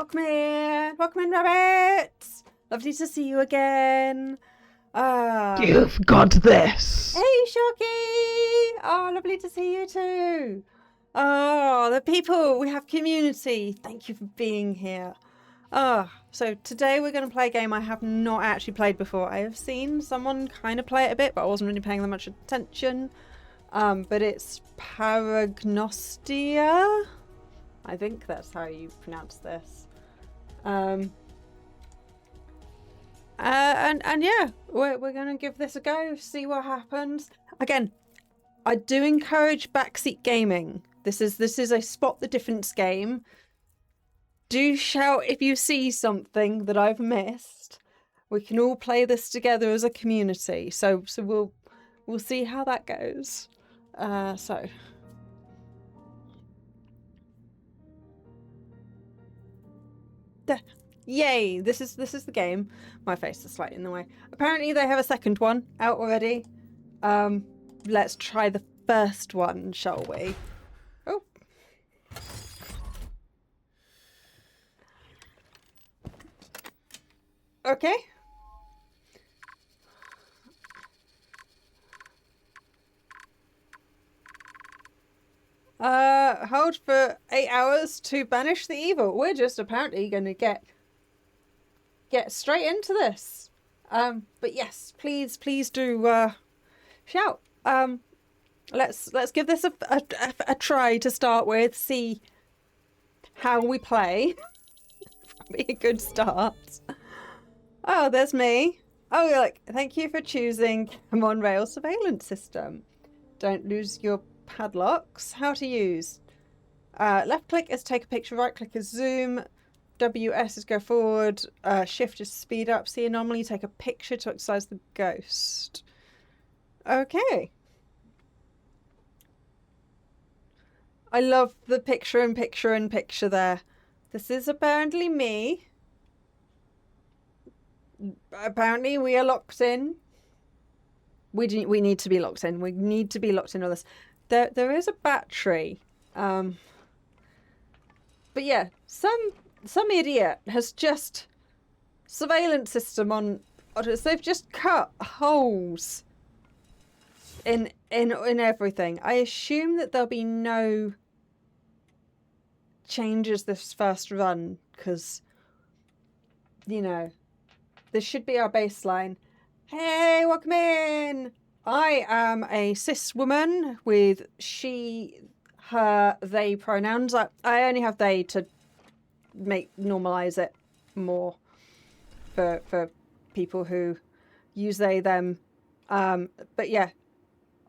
welcome in, rabbits. Lovely to see you again. You've got this. Hey, Shocky. Oh, lovely to see you too. Oh, the people, we have community. Thank you for being here. So today we're going to play a game I have not actually played before. I have seen someone kind of play it a bit, but I wasn't really paying that much attention. But it's Paragnosia. I think that's how you pronounce this. And yeah, we're gonna give this a go, see what happens. Again, I do encourage backseat gaming. This is a spot the difference game. Do shout if you see something that I've missed. We can all play this together as a community. So we'll see how that goes. Yay! This is the game. My face is slightly in the way. Apparently they have a second one out already. Let's try the first one, shall we? Oh. Okay. Hold for 8 hours to banish the evil. We're just apparently gonna get straight into this. But yes, please do shout. Let's give this a try to start with. See how we play. Probably a good start. Oh, there's me. Oh, you're like, thank you for choosing a on-rail surveillance system. Don't lose your padlocks. How to use. Left click is take a picture, right click is zoom, WS is go forward, shift is speed up, see anomaly, take a picture to exercise the ghost. Okay. I love the picture in picture there. This is apparently me. Apparently we are locked in. We need to be locked in. We need to be locked in on this. There is a battery. But yeah, some idiot has just surveillance system on. They've just cut holes in everything. I assume that there'll be no changes this first run because, you know, this should be our baseline. Hey, welcome in. I am a cis woman with she, her, they pronouns. I only have they to normalize it more for people who use they, them. But yeah,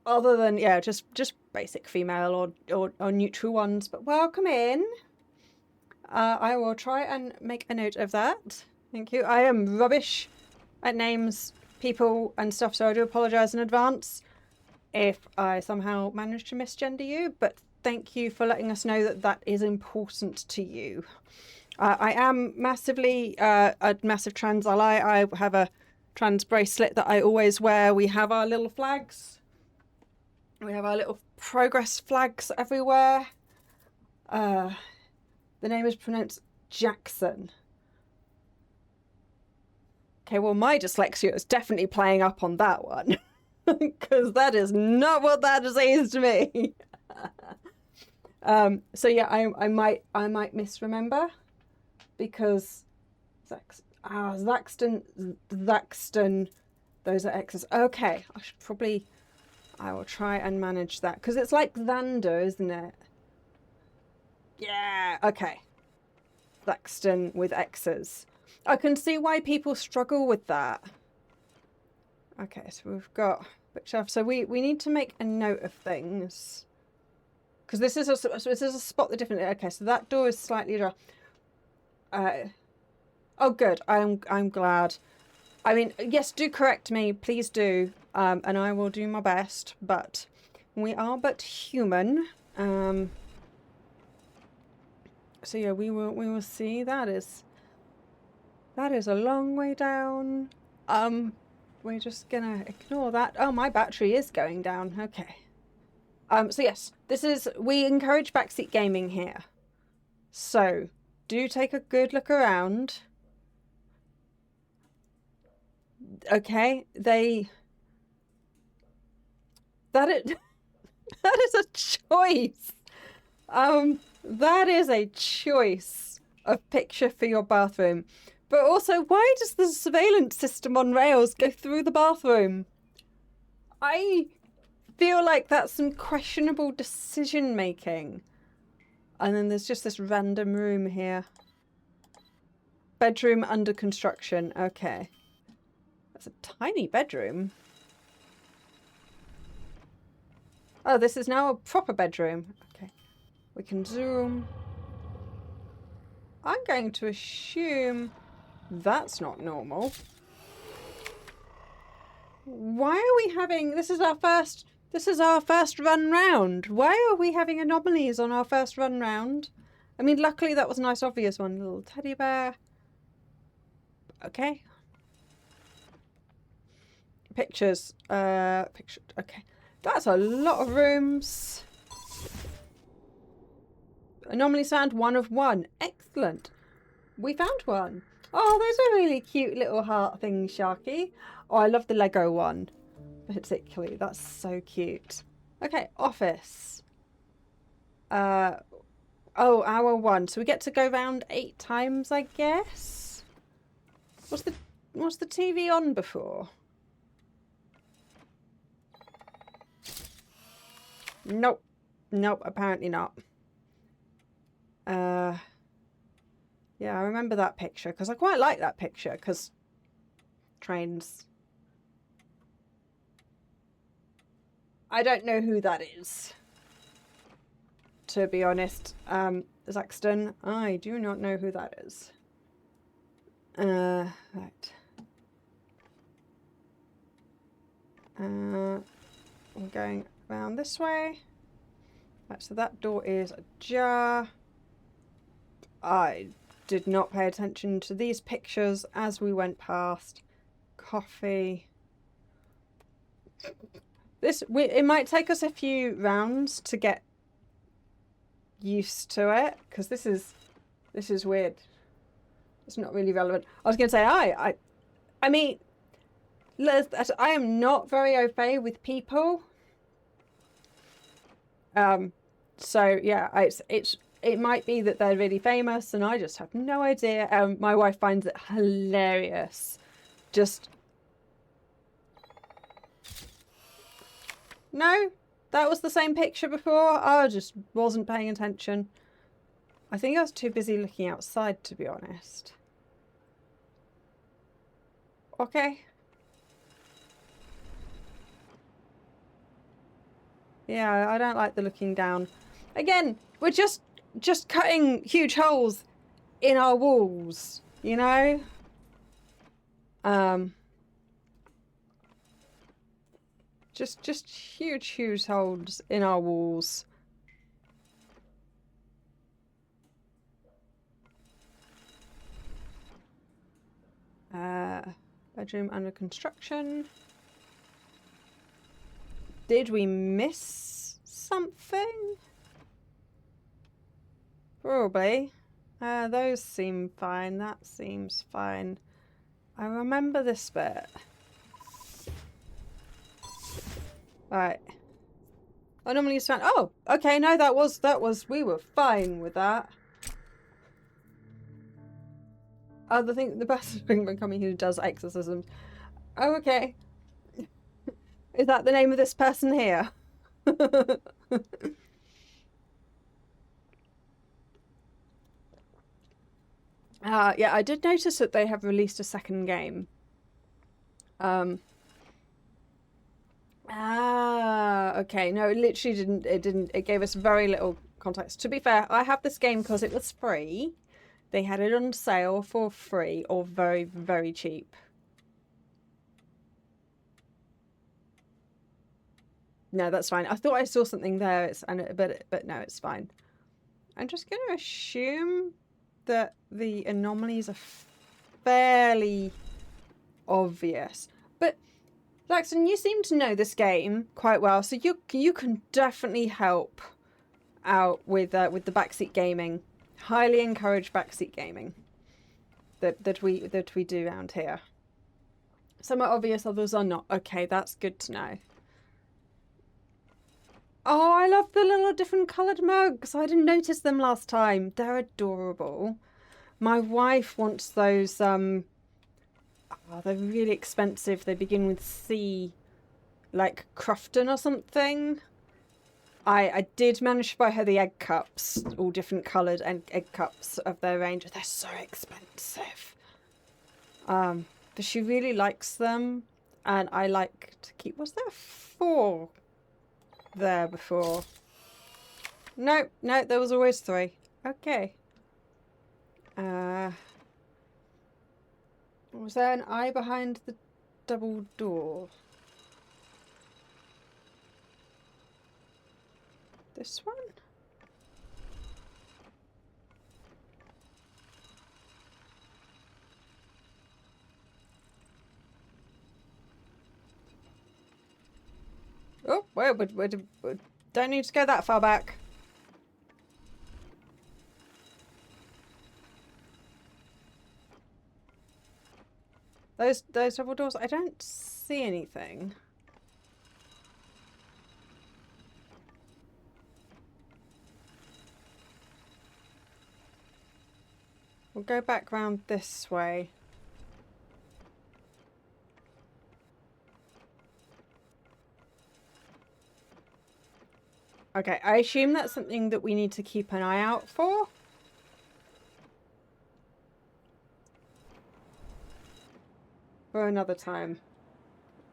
other than, yeah, just basic female or neutral ones. But welcome in. I will try and make a note of that. Thank you. I am rubbish at names, people and stuff, so I do apologise in advance if I somehow manage to misgender you, but thank you for letting us know that that is important to you. I am massively a massive trans ally. I have a trans bracelet that I always wear. We have our little flags. We have our little progress flags everywhere. The name is pronounced Jackson. Okay, well, my dyslexia is definitely playing up on that one. Because that is not what that says to me. So yeah, I might misremember. Because Zaxton, those are X's. Okay, I will try and manage that. Because it's like Xander, isn't it? Yeah, okay. Zaxton with X's. I can see why people struggle with that. Okay, so we've got bookshelf. So we need to make a note of things. Because this is a spot the different. Okay, so that door is slightly ajar. Oh, good. I'm glad. I mean, yes, do correct me, please do, and I will do my best. But we are but human. So yeah, we will see. That is a long way down. We're just gonna ignore that. Oh, my battery is going down. Okay. So yes, we encourage backseat gaming here. So do take a good look around. Okay, that is a choice. That is a choice of picture for your bathroom. But also, why does the surveillance system on rails go through the bathroom? I feel like that's some questionable decision making. And then there's just this random room here. Bedroom under construction. Okay. That's a tiny bedroom. Oh, this is now a proper bedroom. Okay. We can zoom. I'm going to assume that's not normal. Why are we having... This is our first run round. Why are we having anomalies on our first run round? I mean, luckily that was a nice obvious one. Little teddy bear. Okay. Pictures. Okay. That's a lot of rooms. Anomaly sound 1 of 1. Excellent. We found one. Oh, those are really cute little heart things, Sharky. Oh, I love the Lego one. Particularly. That's so cute. Okay, office. Oh, hour 1. So we get to go round 8 times, I guess. Was the TV on before? Nope. Nope, apparently not. Yeah, I remember that picture because I quite like that picture because trains. I don't know who that is. To be honest, Zaxton, I do not know who that is. Right. We're going around this way. Right, so that door is ajar. I did not pay attention to these pictures as we went past. Coffee. It might take us a few rounds to get used to it because this is weird. It's not really relevant. I was going to say I mean, I am not very au fait with people. So yeah, it might be that they're really famous and I just have no idea. My wife finds it hilarious. Just no, that was the same picture before. I just wasn't paying attention. I think I was too busy looking outside, to be honest. Okay. Yeah, I don't like the looking down. Again, we're just cutting huge holes in our walls, you know? Just huge holes in our walls. Bedroom under construction. Did we miss something? Probably. Those seem fine. That seems fine. I remember this bit. Right. I normally use fan. Oh, okay. No, that was. We were fine with that. Oh, the best thing when coming who does exorcisms. Oh, okay. Is that the name of this person here? Yeah, I did notice that they have released a second game. Okay. No, it literally didn't. It gave us very little context. To be fair, I have this game because it was free. They had it on sale for free or very, very cheap. No, that's fine. I thought I saw something there, but no, it's fine. I'm just going to assume that the anomalies are fairly obvious. But Jackson, you seem to know this game quite well, so you can definitely help out with the backseat gaming Highly encourage backseat gaming that we do around here. Some are obvious, others are not. Okay, that's good to know. Oh, I love the little different coloured mugs. I didn't notice them last time. They're adorable. My wife wants those, oh, they're really expensive. They begin with C, like Crofton or something. I did manage to buy her the egg cups, all different coloured egg cups of their range. They're so expensive. But she really likes them, and I like to keep... Was there 4 there before? No, there was always 3. Okay. Was there an eye behind the double door? This one? Oh, wait, we don't need to go that far back. Those double doors, I don't see anything. We'll go back round this way. Okay, I assume that's something that we need to keep an eye out for. For another time.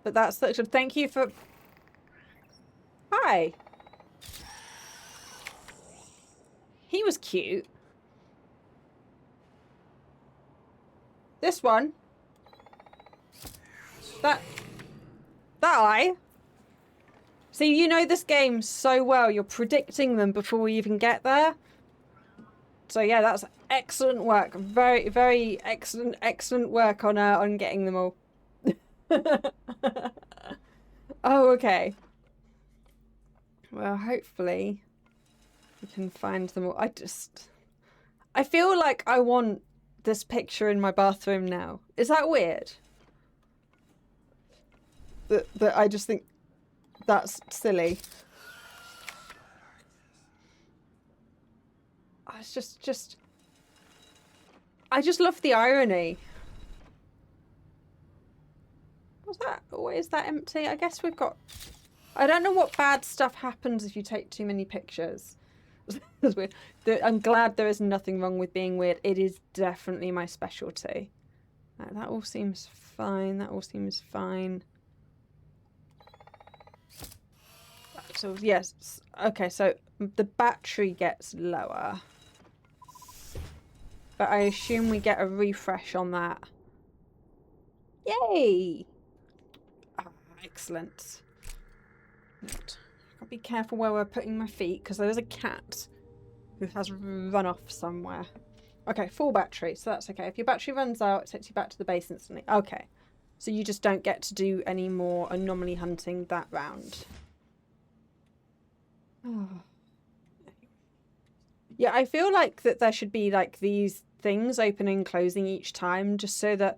But that's such a... Thank you for... Hi! He was cute. This one. That eye. See, you know this game so well. You're predicting them before we even get there. So yeah, that's excellent work. Very, very excellent work on getting them all. Oh, okay. Well, hopefully we can find them all. I feel like I want this picture in my bathroom now. Is that weird? That I just think that's silly. It's just I just love the irony. What's that? Or is that empty? I guess we've got... I don't know what bad stuff happens if you take too many pictures. I'm glad there is nothing wrong with being weird. It is definitely my specialty. That all seems fine. That all seems fine. So, yes. Okay, so the battery gets lower. But I assume we get a refresh on that. Yay! Ah, excellent. I'll be careful where we're putting my feet, because there's a cat who has run off somewhere. Okay, full battery, so that's okay. If your battery runs out, it takes you back to the base instantly. Okay. So you just don't get to do any more anomaly hunting that round. Oh. Yeah, I feel like that there should be like these things opening and closing each time, just so that,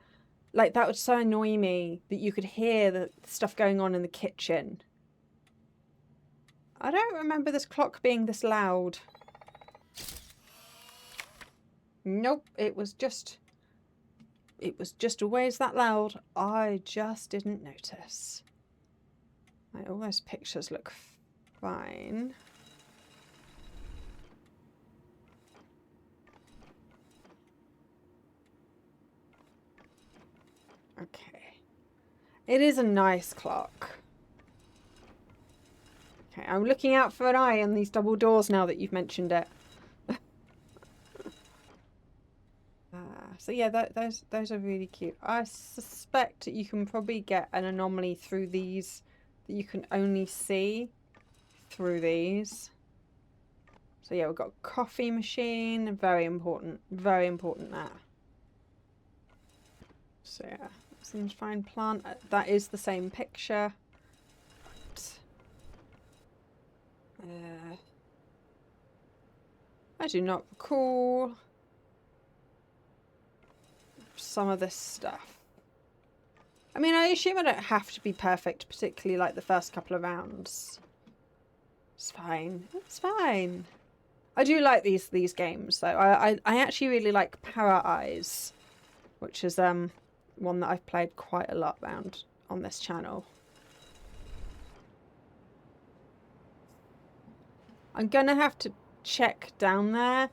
like, that would so annoy me that you could hear the stuff going on in the kitchen. I don't remember this clock being this loud. Nope, it was just always that loud. I just didn't notice. Right, all those pictures look fine. Okay. It is a nice clock. Okay, I'm looking out for an eye on these double doors now that you've mentioned it. So yeah, those are really cute. I suspect you can probably get an anomaly through these that you can only see through these. So yeah, we've got a coffee machine, very important that. So yeah, seems fine. Plant, that is the same picture. I do not recall some of this stuff. I mean, I assume I don't have to be perfect, particularly like the first couple of rounds. It's fine. It's fine. I do like these games though. I actually really like Para Eyes, which is one that I've played quite a lot round on this channel. I'm gonna have to check down there,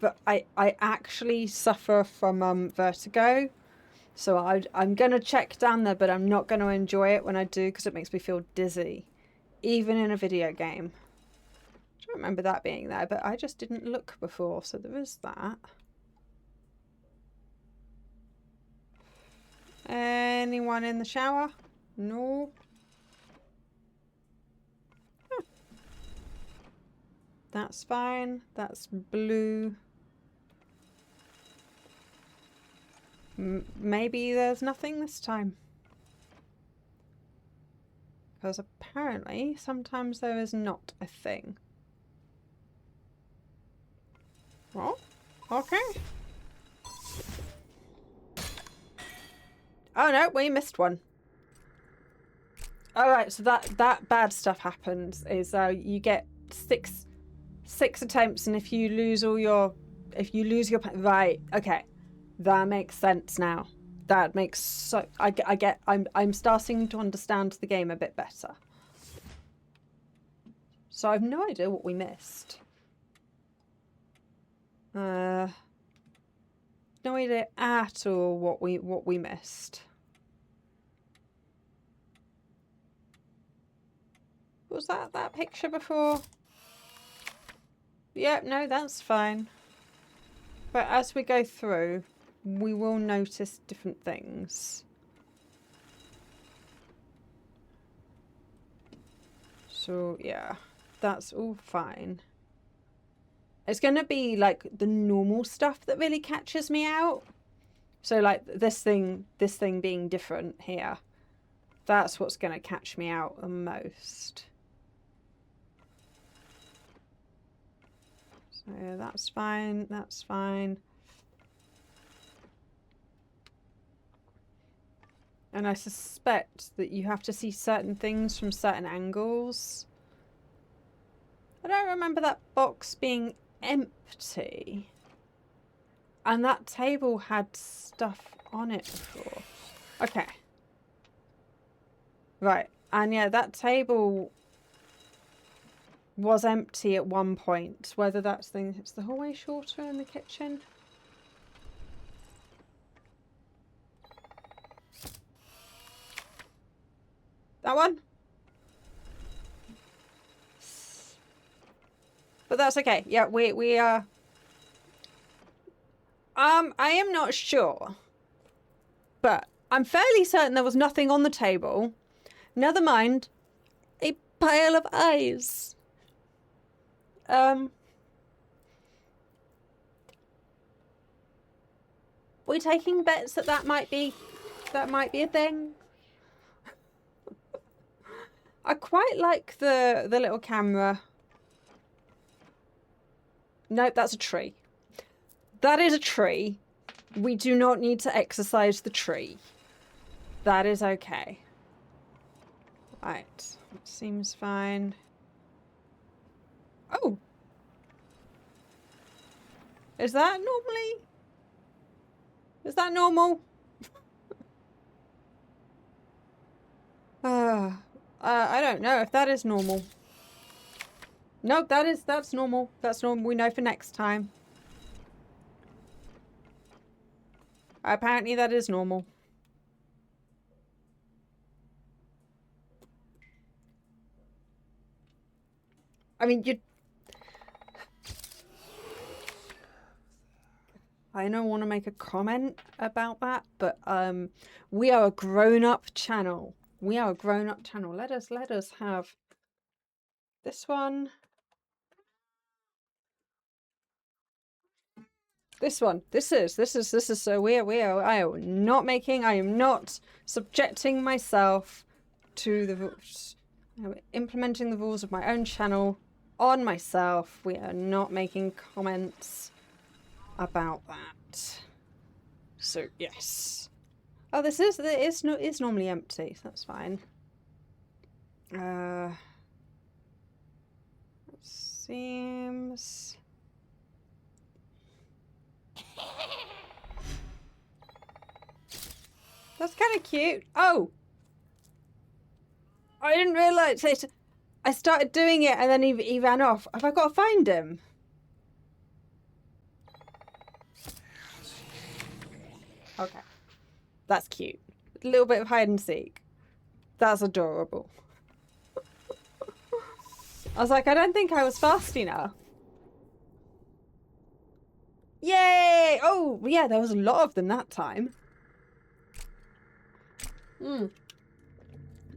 but I actually suffer from vertigo, so I'm gonna check down there, but I'm not gonna enjoy it when I do because it makes me feel dizzy, even in a video game. I don't remember that being there, but I just didn't look before, so there is that. Anyone in the shower? No. Huh. That's fine. That's blue. Maybe there's nothing this time. Because apparently sometimes there is not a thing. Well, okay. Oh no, we missed one. Alright, so that bad stuff happens is you get six attempts, and if you lose your right, okay. That makes sense now. That makes so I'm starting to understand the game a bit better. So I have no idea what we missed. No idea at all what we missed. Was that picture before? Yep, no, that's fine. But as we go through, we will notice different things. So yeah, that's all fine. It's gonna be like the normal stuff that really catches me out. So like this thing being different here. That's what's gonna catch me out the most. So yeah, that's fine, that's fine. And I suspect that you have to see certain things from certain angles. I don't remember that box being empty. And that table had stuff on it before. Okay. Right. And yeah, that table was empty at one point. Whether that's it's the hallway shorter in the kitchen. That one? But that's okay. Yeah, we are... I am not sure. But I'm fairly certain there was nothing on the table. Never mind. A pile of eyes. We're taking bets that might be a thing. I quite like the little camera. Nope, that's a tree. That is a tree. We do not need to exercise the tree. That is okay. Right. Seems fine. Oh! Is that normally? Is that normal? I don't know if that is normal. Nope, that's normal. That's normal. We know for next time. Apparently that is normal. I mean, I don't want to make a comment about that, but we are a grown-up channel. We are a grown-up channel. Let us have this one. This one. This is so I am not subjecting myself to the rules. I'm implementing the rules of my own channel on myself. We are not making comments about that. So, yes. Oh, it's normally empty, so that's fine. Seems... That's kind of cute. Oh! I didn't realise it. I started doing it and then he ran off. Have I got to find him? Okay. That's cute. A little bit of hide and seek. That's adorable. I was like, I don't think I was fast enough. Yay! Oh, yeah, there was a lot of them that time.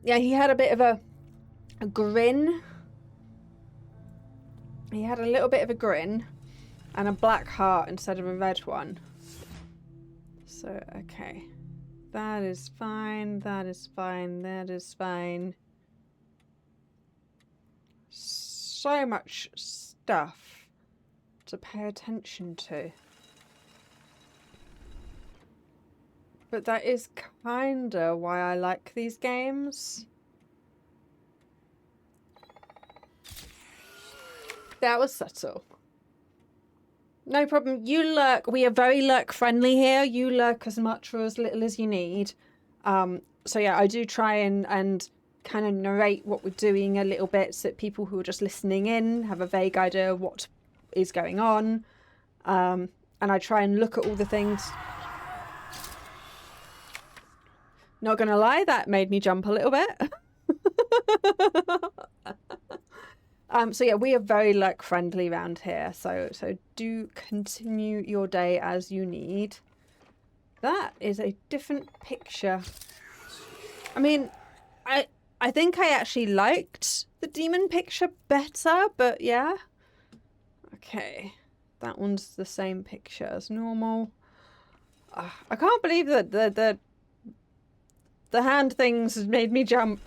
Yeah, he had a bit of a grin. He had a little bit of a grin and a black heart instead of a red one. So, okay. That is fine, that is fine, that is fine. So much stuff to pay attention to. But that is kinda why I like these games. That was subtle. No problem. You lurk. We are very lurk friendly here. You lurk as much or as little as you need. So yeah, I do try and kind of narrate what we're doing a little bit so that people who are just listening in have a vague idea of what is going on. And I try and look at all the things. Not gonna lie, that made me jump a little bit. So yeah, we are very lurk friendly around here. So do continue your day as you need. That is a different picture. I mean, I think I actually liked the demon picture better, but yeah. Okay, that one's the same picture as normal. I can't believe that the hand things made me jump.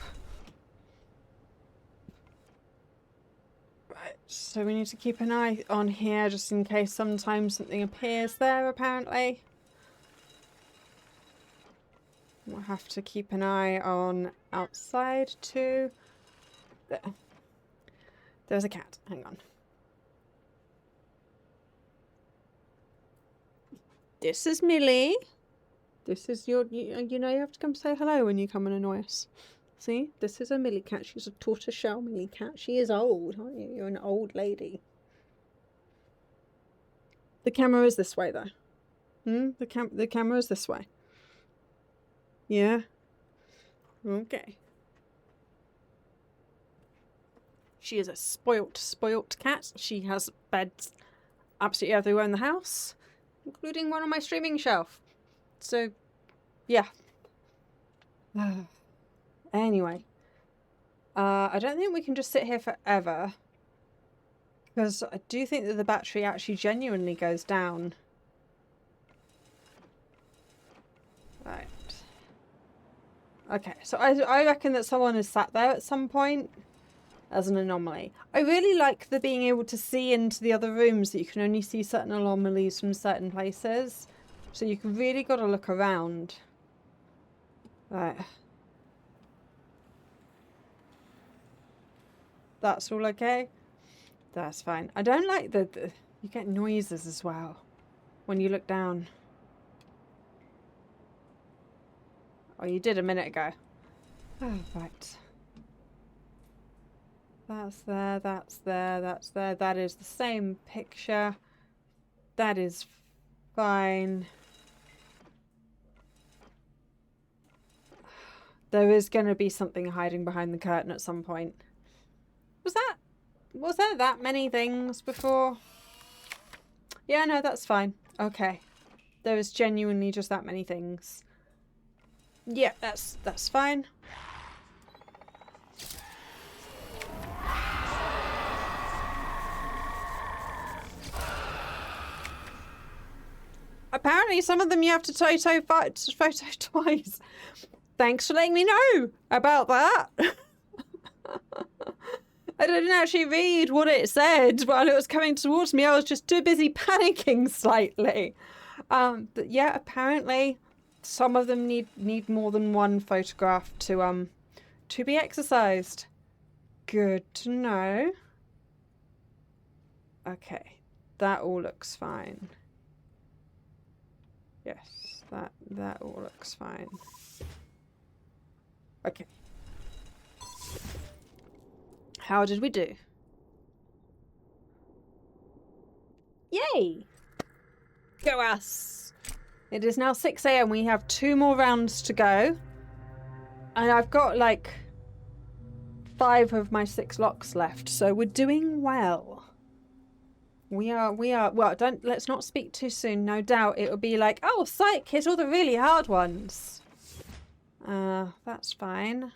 So we need to keep an eye on here just in case sometimes something appears there, apparently. We'll have to keep an eye on outside too. There. There's a cat. Hang on. This is Millie. This is your... You know you have to come say hello when you come and annoy us. See, this is a Millie cat. She's a tortoiseshell Millie cat. She is old, aren't you? You're an old lady. The camera is this way, though. The camera is this way. Yeah. Okay. She is a spoilt cat. She has beds absolutely everywhere in the house, including one on my streaming shelf. So, yeah. Anyway, I don't think we can just sit here forever, because I do think that the battery actually genuinely goes down. Right. Okay, so I reckon that someone is sat there at some point as an anomaly. I really like the being able to see into the other rooms, that you can only see certain anomalies from certain places. So you've really got to look around. Right. That's all okay? That's fine. I don't like the you get noises as well when you look down. Oh, you did a minute ago. Oh, right. That's there, that's there, that's there. That is the same picture. That is fine. There is going to be something hiding behind the curtain at some point. Was there that many things before? Yeah, no, that's fine. Okay. There is genuinely just that many things. Yeah, that's fine. Apparently some of them you have to photo twice. Thanks for letting me know about that. I didn't actually read what it said while it was coming towards me. I was just too busy panicking slightly. But yeah, apparently some of them need more than one photograph to be exercised. Good to know. Okay, that all looks fine. Yes, that all looks fine. Okay. How did we do? Yay! Go us! It is now 6 AM. We have 2 more rounds to go. And I've got like 5 of my 6 locks left, so we're doing well. We are, well, let's not speak too soon. No doubt it will be like, oh, psych, hit all the really hard ones. That's fine.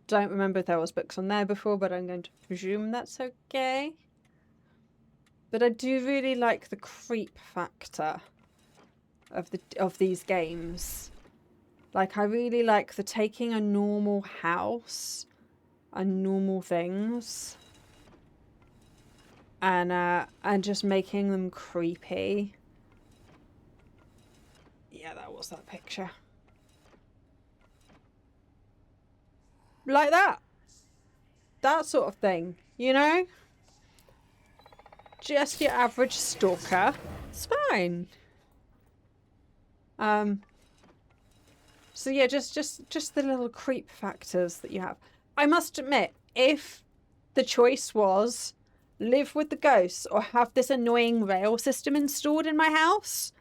Don't remember if there was books on there before, but I'm going to presume that's okay. But I do really like the creep factor of these games. Like, I really like the taking a normal house and normal things and just making them creepy. Yeah, that was that picture. Like that. That sort of thing, you know? Just your average stalker. It's fine. So yeah, just the little creep factors that you have. I must admit, if the choice was live with the ghosts or have this annoying rail system installed in my house,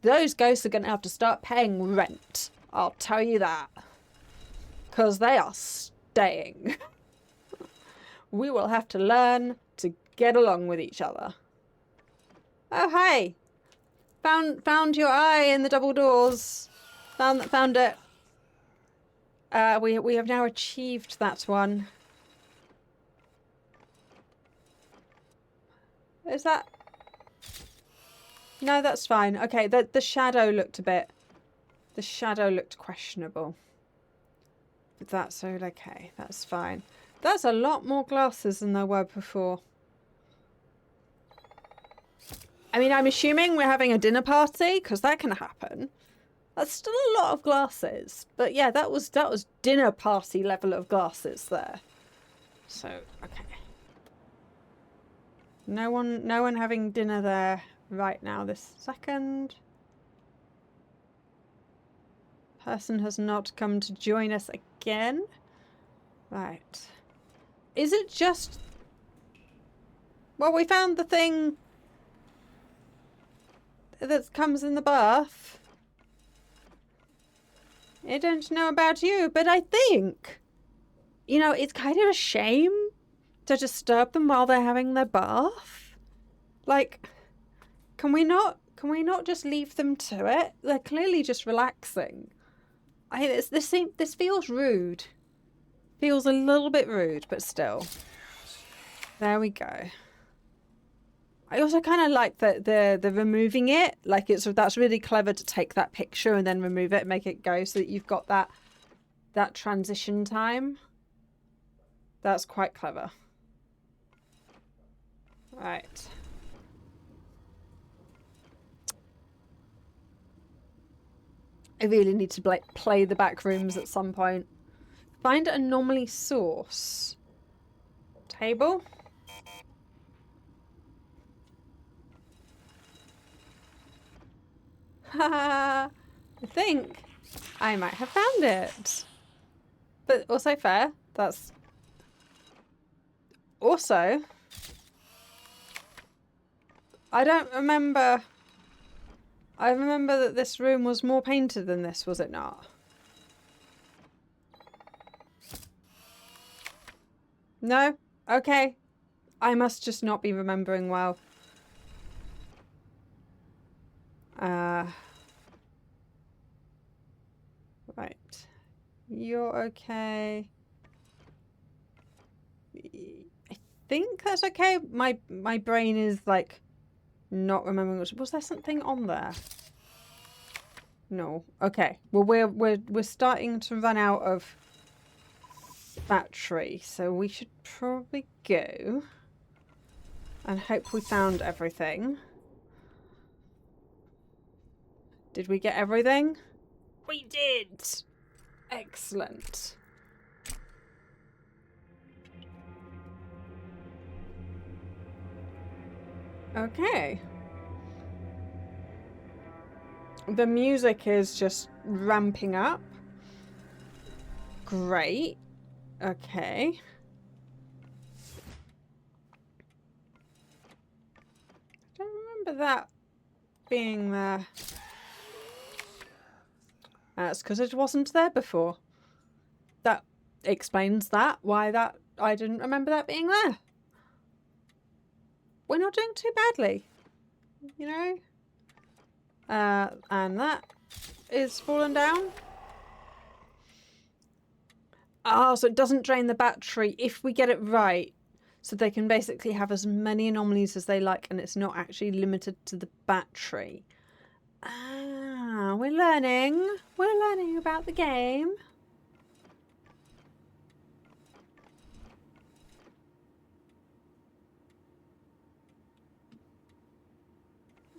those ghosts are going to have to start paying rent. I'll tell you that. Because they are staying. We will have to learn to get along with each other. Oh, hey. Found your eye in the double doors. Found it. We have now achieved that one. Is that... No, that's fine. Okay, the shadow looked a bit... The shadow looked questionable. But that's all okay. That's fine. That's a lot more glasses than there were before. I mean, I'm assuming we're having a dinner party, because that can happen. That's still a lot of glasses. But yeah, that was dinner party level of glasses there. So, okay. No one having dinner there right now this second. Person has not come to join us again. Right. Is it just... Well, we found the thing that comes in the bath. I don't know about you, but I think, you know, it's kind of a shame to disturb them while they're having their bath. Like, can we not just leave them to it? They're clearly just relaxing. This feels rude. Feels a little bit rude, but still. There we go. I also kind of like the removing it. Like that's really clever to take that picture and then remove it and make it go so that you've got that transition time. That's quite clever. Right. I really need to play the back rooms at some point. Find anomaly source. Table. Haha. I think I might have found it. But also fair. That's also... I don't remember... I remember that this room was more painted than this, was it not? No? Okay. I must just not be remembering well. Right. You're okay. I think that's okay. My brain is like not remembering. Was there something on there? No. Okay. Well, we're starting to run out of battery, so we should probably go and hope we found everything. Did we get everything? We did! Excellent. Okay. The music is just ramping up. Great. Okay. I don't remember that being there. That's because it wasn't there before. That explains that. Why that I didn't remember that being there. We're not doing too badly, you know? And that is fallen down. Ah, so it doesn't drain the battery if we get it right. So they can basically have as many anomalies as they like, and it's not actually limited to the battery. Ah, we're learning. We're learning about the game.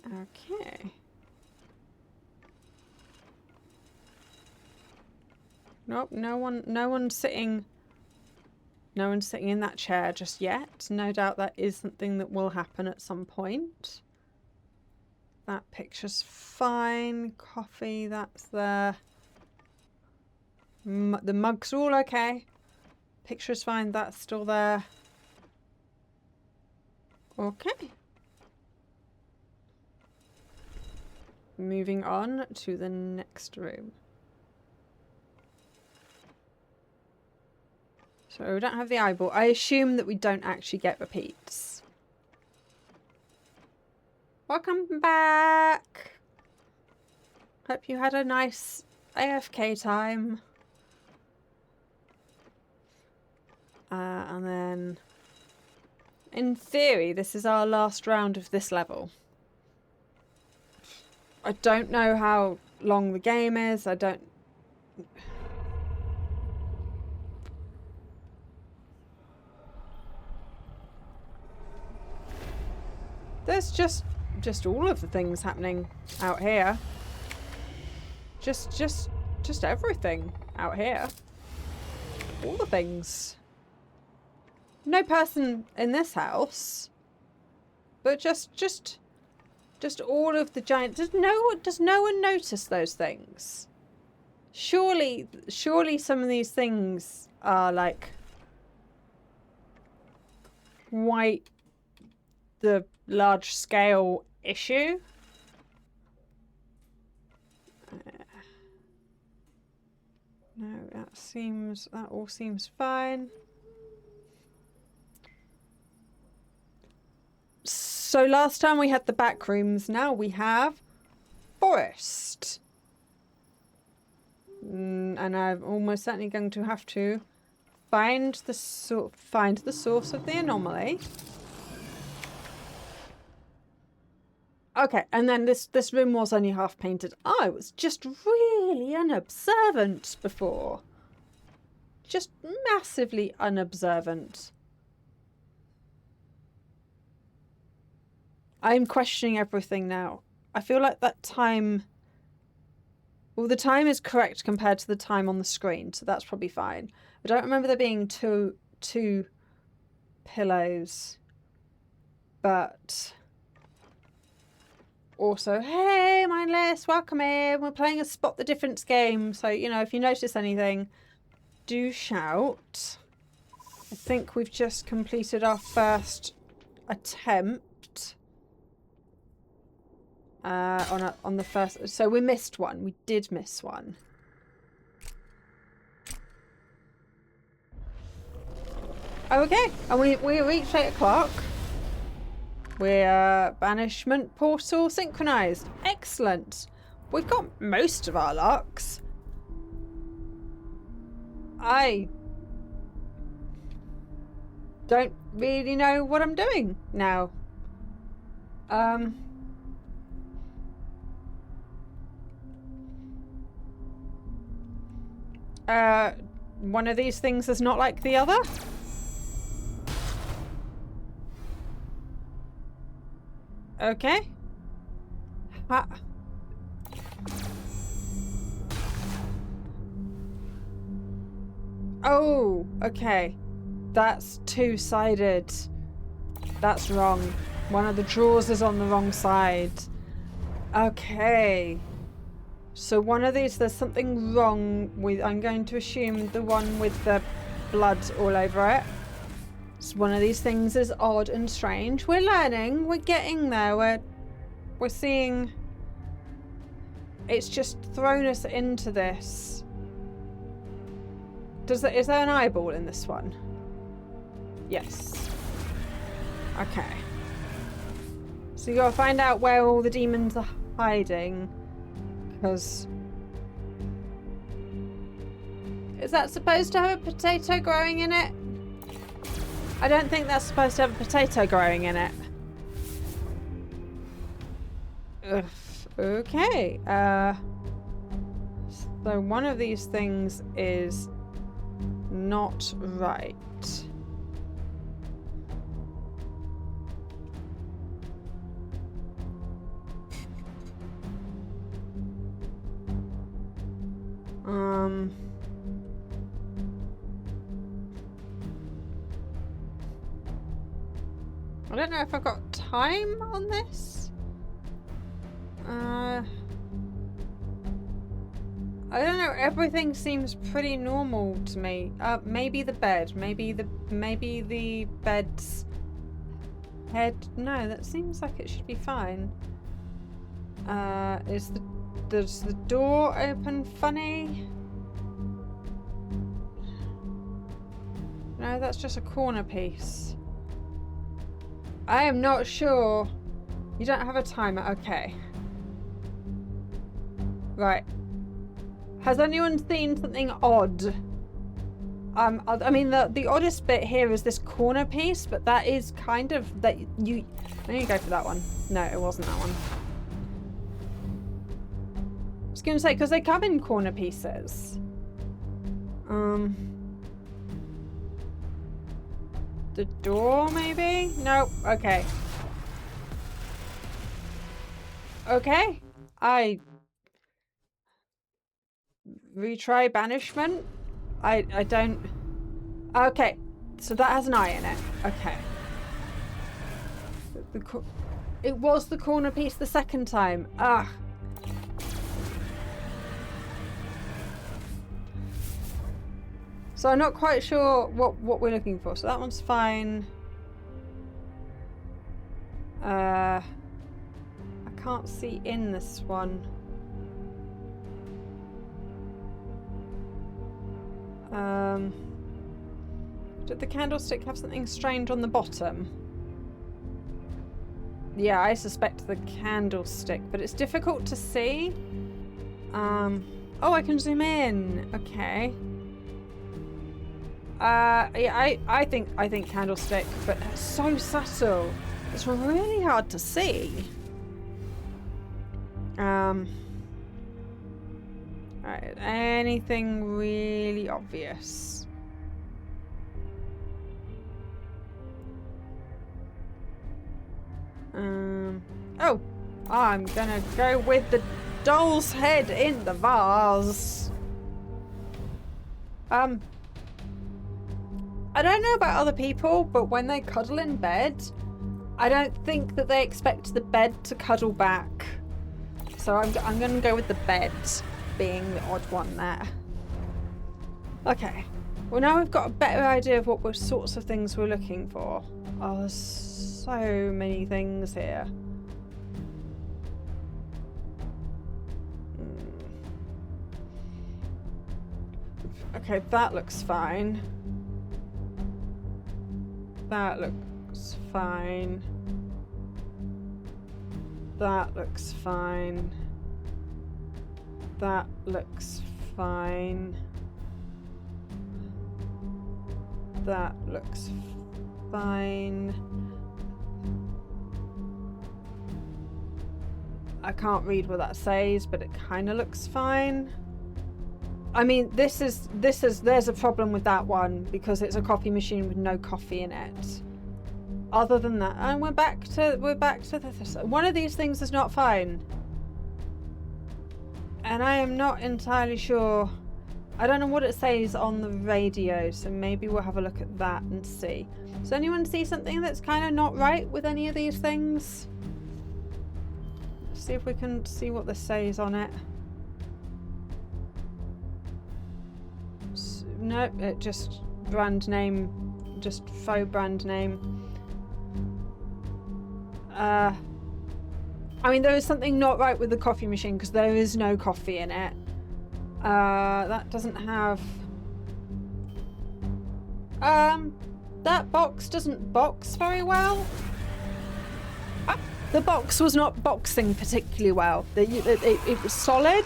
Okay. Nope, no one's sitting in that chair just yet. No doubt that is something that will happen at some point. That picture's fine. Coffee, that's there. The mug's all okay. Picture's fine, that's still there. Okay. Moving on to the next room. So we don't have the eyeball. I assume that we don't actually get repeats. Welcome back. Hope you had a nice AFK time. And then, in theory, this is our last round of this level. I don't know how long the game is. I don't... There's just all of the things happening out here. Just everything out here. All the things. No person in this house, but just all of the giant. Does no one notice those things? Surely some of these things are like quite the large scale issue. No, that all seems fine. So last time we had the back rooms, now we have forest. And I'm almost certainly going to have to find the source of the anomaly. Okay, and then this room was only half painted. I was just really unobservant before. Just massively unobservant. I'm questioning everything now. I feel like that time... Well, the time is correct compared to the time on the screen, so that's probably fine. I don't remember there being two pillows. But... Also, hey, Mindless, welcome in. We're playing a Spot the Difference game, so, you know, if you notice anything, do shout. I think we've just completed our first attempt on the first. So we missed one. We did miss one. Okay, and we reached 8 o'clock. We're banishment portal synchronized. Excellent. We've got most of our locks. I don't really know what I'm doing now. one of these things is not like the other? Okay. Ha. Oh, okay. That's two-sided. That's wrong. One of the drawers is on the wrong side. Okay. So one of these, there's something wrong with, I'm going to assume the one with the blood all over it. So one of these things is odd and strange. We're learning. We're getting there. We're seeing. It's just thrown us into this. Is there an eyeball in this one? Yes. Okay. So you gotta find out where all the demons are hiding. Because... Is that supposed to have a potato growing in it? I don't think that's supposed to have a potato growing in it. Ugh. Okay. So one of these things is not right. I don't know if I've got time on this. I don't know. Everything seems pretty normal to me. Maybe the bed. Maybe the bed's head. No, that seems like it should be fine. Does the door open funny? No, that's just a corner piece. I am not sure. You don't have a timer. Okay. Right. Has anyone seen something odd? I mean, the oddest bit here is this corner piece, but that is kind of that you. I'm gonna go for that one. No, it wasn't that one. I was gonna say because they come in corner pieces. The door, maybe? Nope. Okay. Okay. I retry banishment. I don't. Okay. So that has an eye in it. Okay. It was the corner piece the second time. Ah. So I'm not quite sure what we're looking for. So that one's fine. I can't see in this one. Did the candlestick have something strange on the bottom? Yeah, I suspect the candlestick, but it's difficult to see. Oh, I can zoom in. Okay. Yeah, I think candlestick, but it's so subtle. It's really hard to see. Alright, anything really obvious? Oh, I'm gonna go with the doll's head in the vase. I don't know about other people, but when they cuddle in bed, I don't think that they expect the bed to cuddle back. So I'm going to go with the bed being the odd one there. Okay. Well, now we've got a better idea of what sorts of things we're looking for. Oh, there's so many things here. Okay, that looks fine. That looks fine. That looks fine. That looks fine. That looks fine. I can't read what that says, but it kind of looks fine. I mean, there's a problem with that one because it's a coffee machine with no coffee in it. Other than that, and we're back to this. One of these things is not fine. And I am not entirely sure. I don't know what it says on the radio, so maybe we'll have a look at that and see. Does anyone see something that's kind of not right with any of these things? Let's see if we can see what this says on it. Nope, it just brand name, just faux brand name. I mean, there is something not right with the coffee machine because there is no coffee in it. That doesn't have... that box doesn't box very well. The box was not boxing particularly well. It was solid.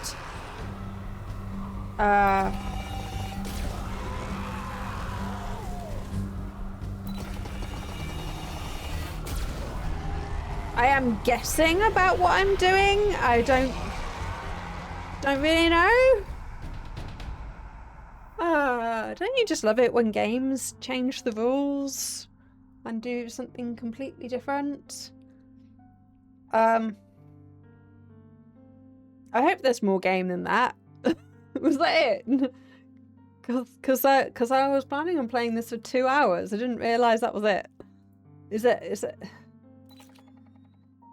I am guessing about what I'm doing. I don't really know. Don't you just love it when games change the rules and do something completely different? I hope there's more game than that. Was that it? Because I was planning on playing this for 2 hours. I didn't realise that was it. Is it?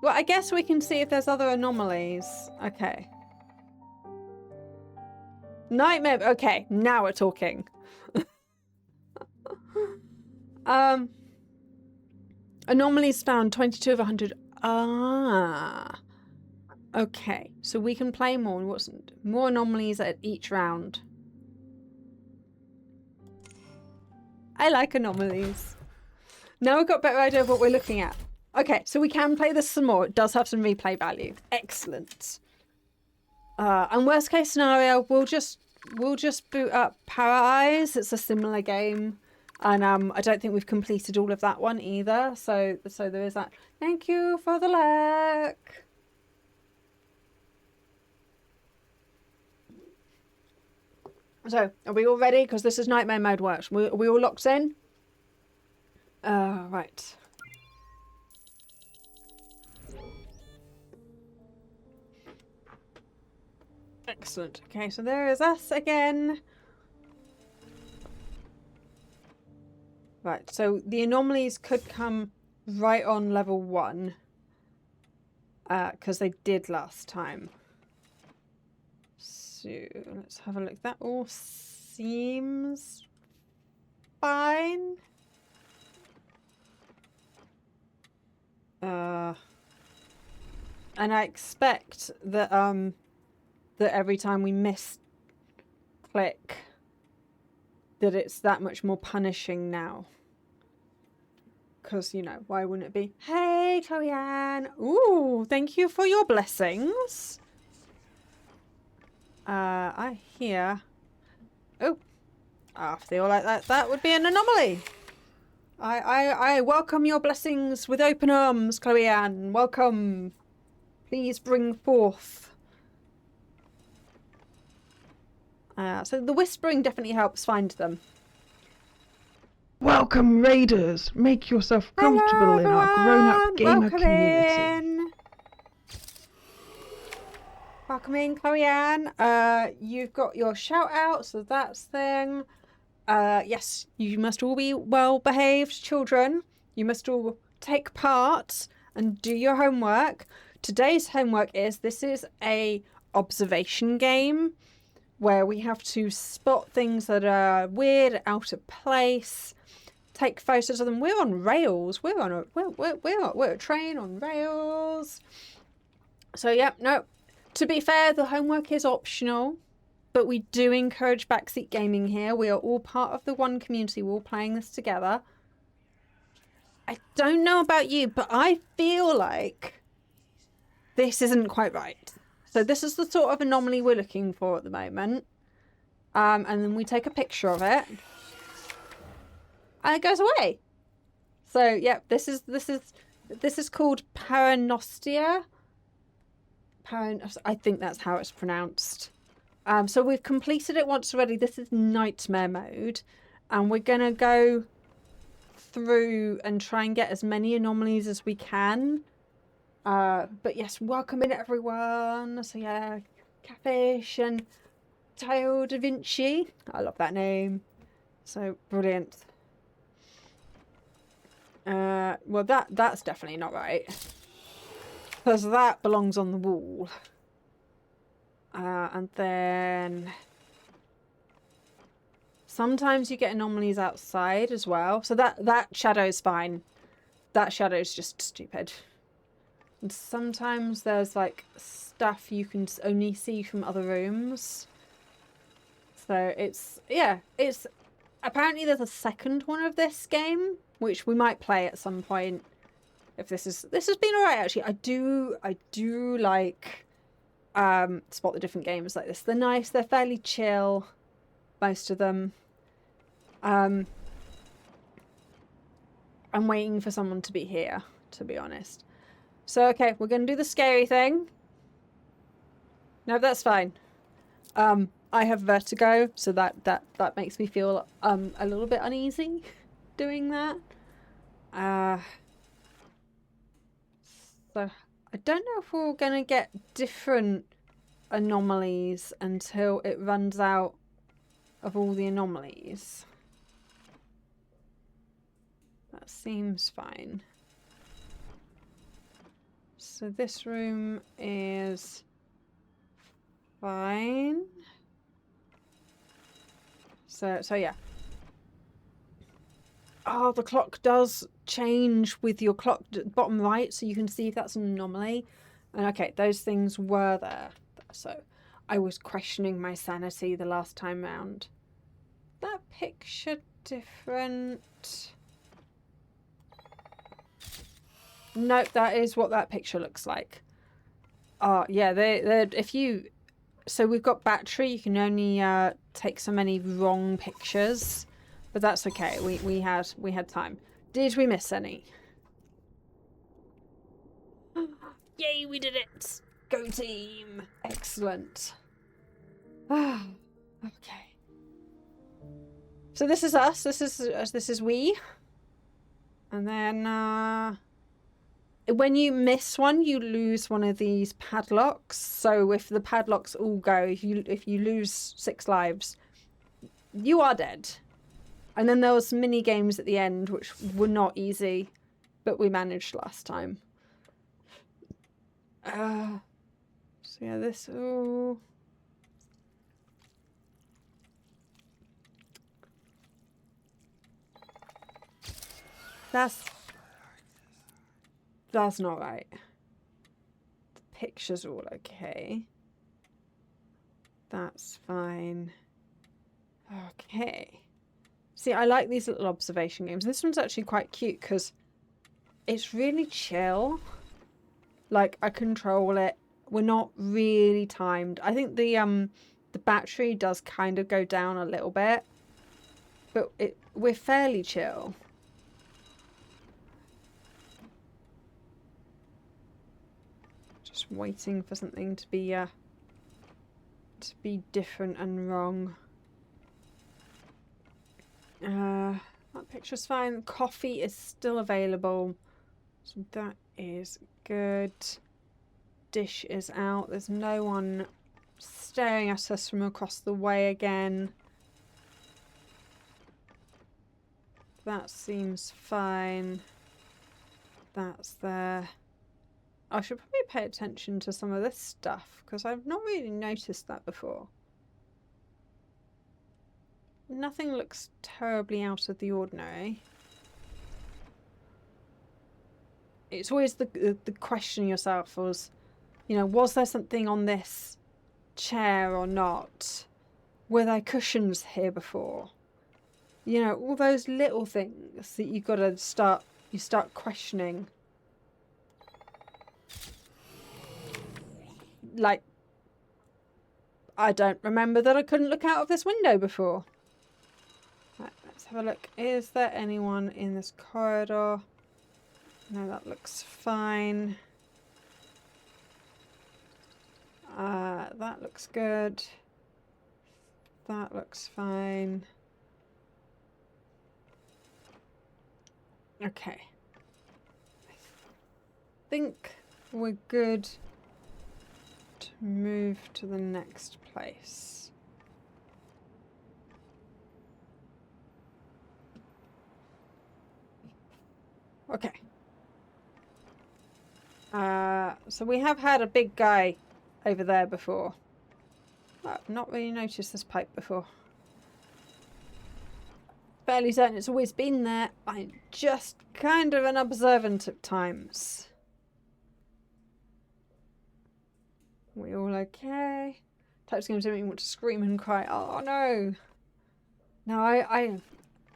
Well, I guess we can see if there's other anomalies. Okay. Nightmare. Okay, now we're talking. Anomalies found 22 of 100. Ah. Okay, so we can play more. What's more anomalies at each round? I like anomalies. Now we've got a better idea of what we're looking at. Okay, so we can play this some more. It does have some replay value. Excellent. And worst case scenario, we'll just boot up Paragnosia. It's a similar game, and I don't think we've completed all of that one either. So there is that. Thank you for the luck. So are we all ready? Because this is nightmare mode works. Are we all locked in? Right. Excellent. Okay, so there is us again. Right, so the anomalies could come right on level 1. Because they did last time. So, let's have a look. That all seems fine. And I expect that, that every time we miss click, that it's that much more punishing now. Because, you know, why wouldn't it be? Hey, Chloe Ann. Ooh, thank you for your blessings. I hear... Oh. If they all like that, that would be an anomaly. I welcome your blessings with open arms, Chloe Ann. Welcome. Please bring forth. So the whispering definitely helps find them. Welcome, raiders. Make yourself comfortable in our grown-up gamer community. Welcome in, Chloe Ann. You've got your shout out, so that's thing. Yes, you must all be well-behaved children. You must all take part and do your homework. Today's homework is, this is a observation game where we have to spot things that are weird, out of place, take photos of them. We're on rails. We're a train on rails. So yeah, no. To be fair, the homework is optional, but we do encourage backseat gaming here. We are all part of the one community. We're all playing this together. I don't know about you, but I feel like this isn't quite right. So this is the sort of anomaly we're looking for at the moment. And then we take a picture of it. And it goes away. So yeah, this is called Paragnosia. I think that's how it's pronounced. So we've completed it once already. This is nightmare mode. And we're going to go through and try and get as many anomalies as we can. But yes, welcome in everyone. So yeah, Catfish and Teo Da Vinci. I love that name. So brilliant. Well that's definitely not right. Because that belongs on the wall. And then sometimes you get anomalies outside as well. So that shadow's fine. That shadow's just stupid. And sometimes there's like stuff you can only see from other rooms. So it's, yeah, it's, apparently there's a second one of this game, which we might play at some point. If this has been alright actually. I do like Spot the different games like this. They're nice, they're fairly chill, most of them. I'm waiting for someone to be here, to be honest. So okay, we're gonna do the scary thing. No, that's fine. I have vertigo, so that makes me feel a little bit uneasy doing that. So I don't know if we're gonna get different anomalies until it runs out of all the anomalies. That seems fine. So this room is fine. So yeah. Oh, the clock does change with your clock bottom right, so you can see if that's an anomaly. And okay, those things were there. So I was questioning my sanity the last time round. That picture different? Nope, that is what that picture looks like. Oh, yeah, if you... So we've got battery, you can only take so many wrong pictures. But that's okay, we had time. Did we miss any? Yay, we did it! Go team! Excellent. Okay. So this is us, this is we. And then when you miss one, you lose one of these padlocks. So if the padlocks all go, if you lose 6 lives, you are dead. And then there was mini games at the end, which were not easy, but we managed last time. So yeah, this. Oh. That's not right. The picture's all okay. That's fine. Okay. See, I like these little observation games. This one's actually quite cute because it's really chill. Like, I control it. We're not really timed. I think the battery does kind of go down a little bit, but we're fairly chill. Just waiting for something to be different and wrong. That picture's fine. Coffee is still available, so that is good. Dish is out. There's no one staring at us from across the way again. That seems fine. That's there. I should probably pay attention to some of this stuff because I've not really noticed that before. Nothing looks terribly out of the ordinary. It's always the question yourself was, you know, was there something on this chair or not? Were there cushions here before? You know, all those little things that you gotta start questioning. Like, I don't remember that I couldn't look out of this window before. Right, let's have a look. Is there anyone in this corridor? No, that looks fine. That looks good. That looks fine. Okay. I think we're good to move to the next place. Okay. So we have had a big guy over there before. I've not really noticed this pipe before. Fairly certain it's always been there. I'm just kind of unobservant at times. We all okay? Types of games don't make me want to scream and cry. Oh no! No, I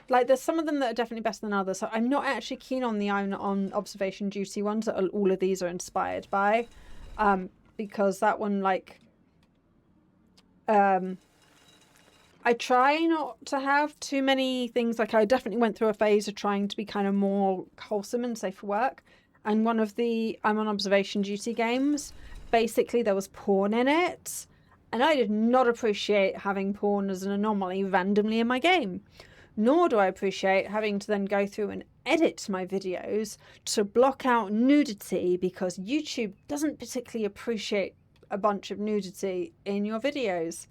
like there's some of them that are definitely better than others. So I'm not actually keen on the I'm on observation duty ones that all of these are inspired by. Because that one like I try not to have too many things. Like I definitely went through a phase of trying to be kind of more wholesome and safe for work. And one of the I'm on observation duty games, basically there was porn in it. And I did not appreciate having porn as an anomaly randomly in my game. Nor do I appreciate having to then go through and edit my videos to block out nudity because YouTube doesn't particularly appreciate a bunch of nudity in your videos.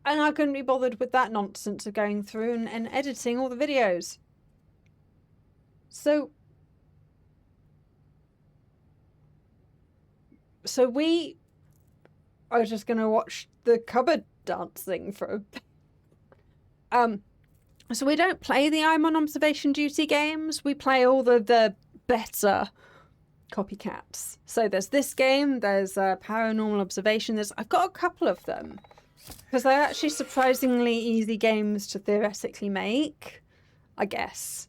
And I couldn't be bothered with that nonsense of going through and editing all the videos. So we are just going to watch the cupboard dancing for a bit. So we don't play the I'm on observation duty games. We play all the better copycats. So there's this game, there's Paranormal Observation. I've got a couple of them. Because they're actually surprisingly easy games to theoretically make, I guess.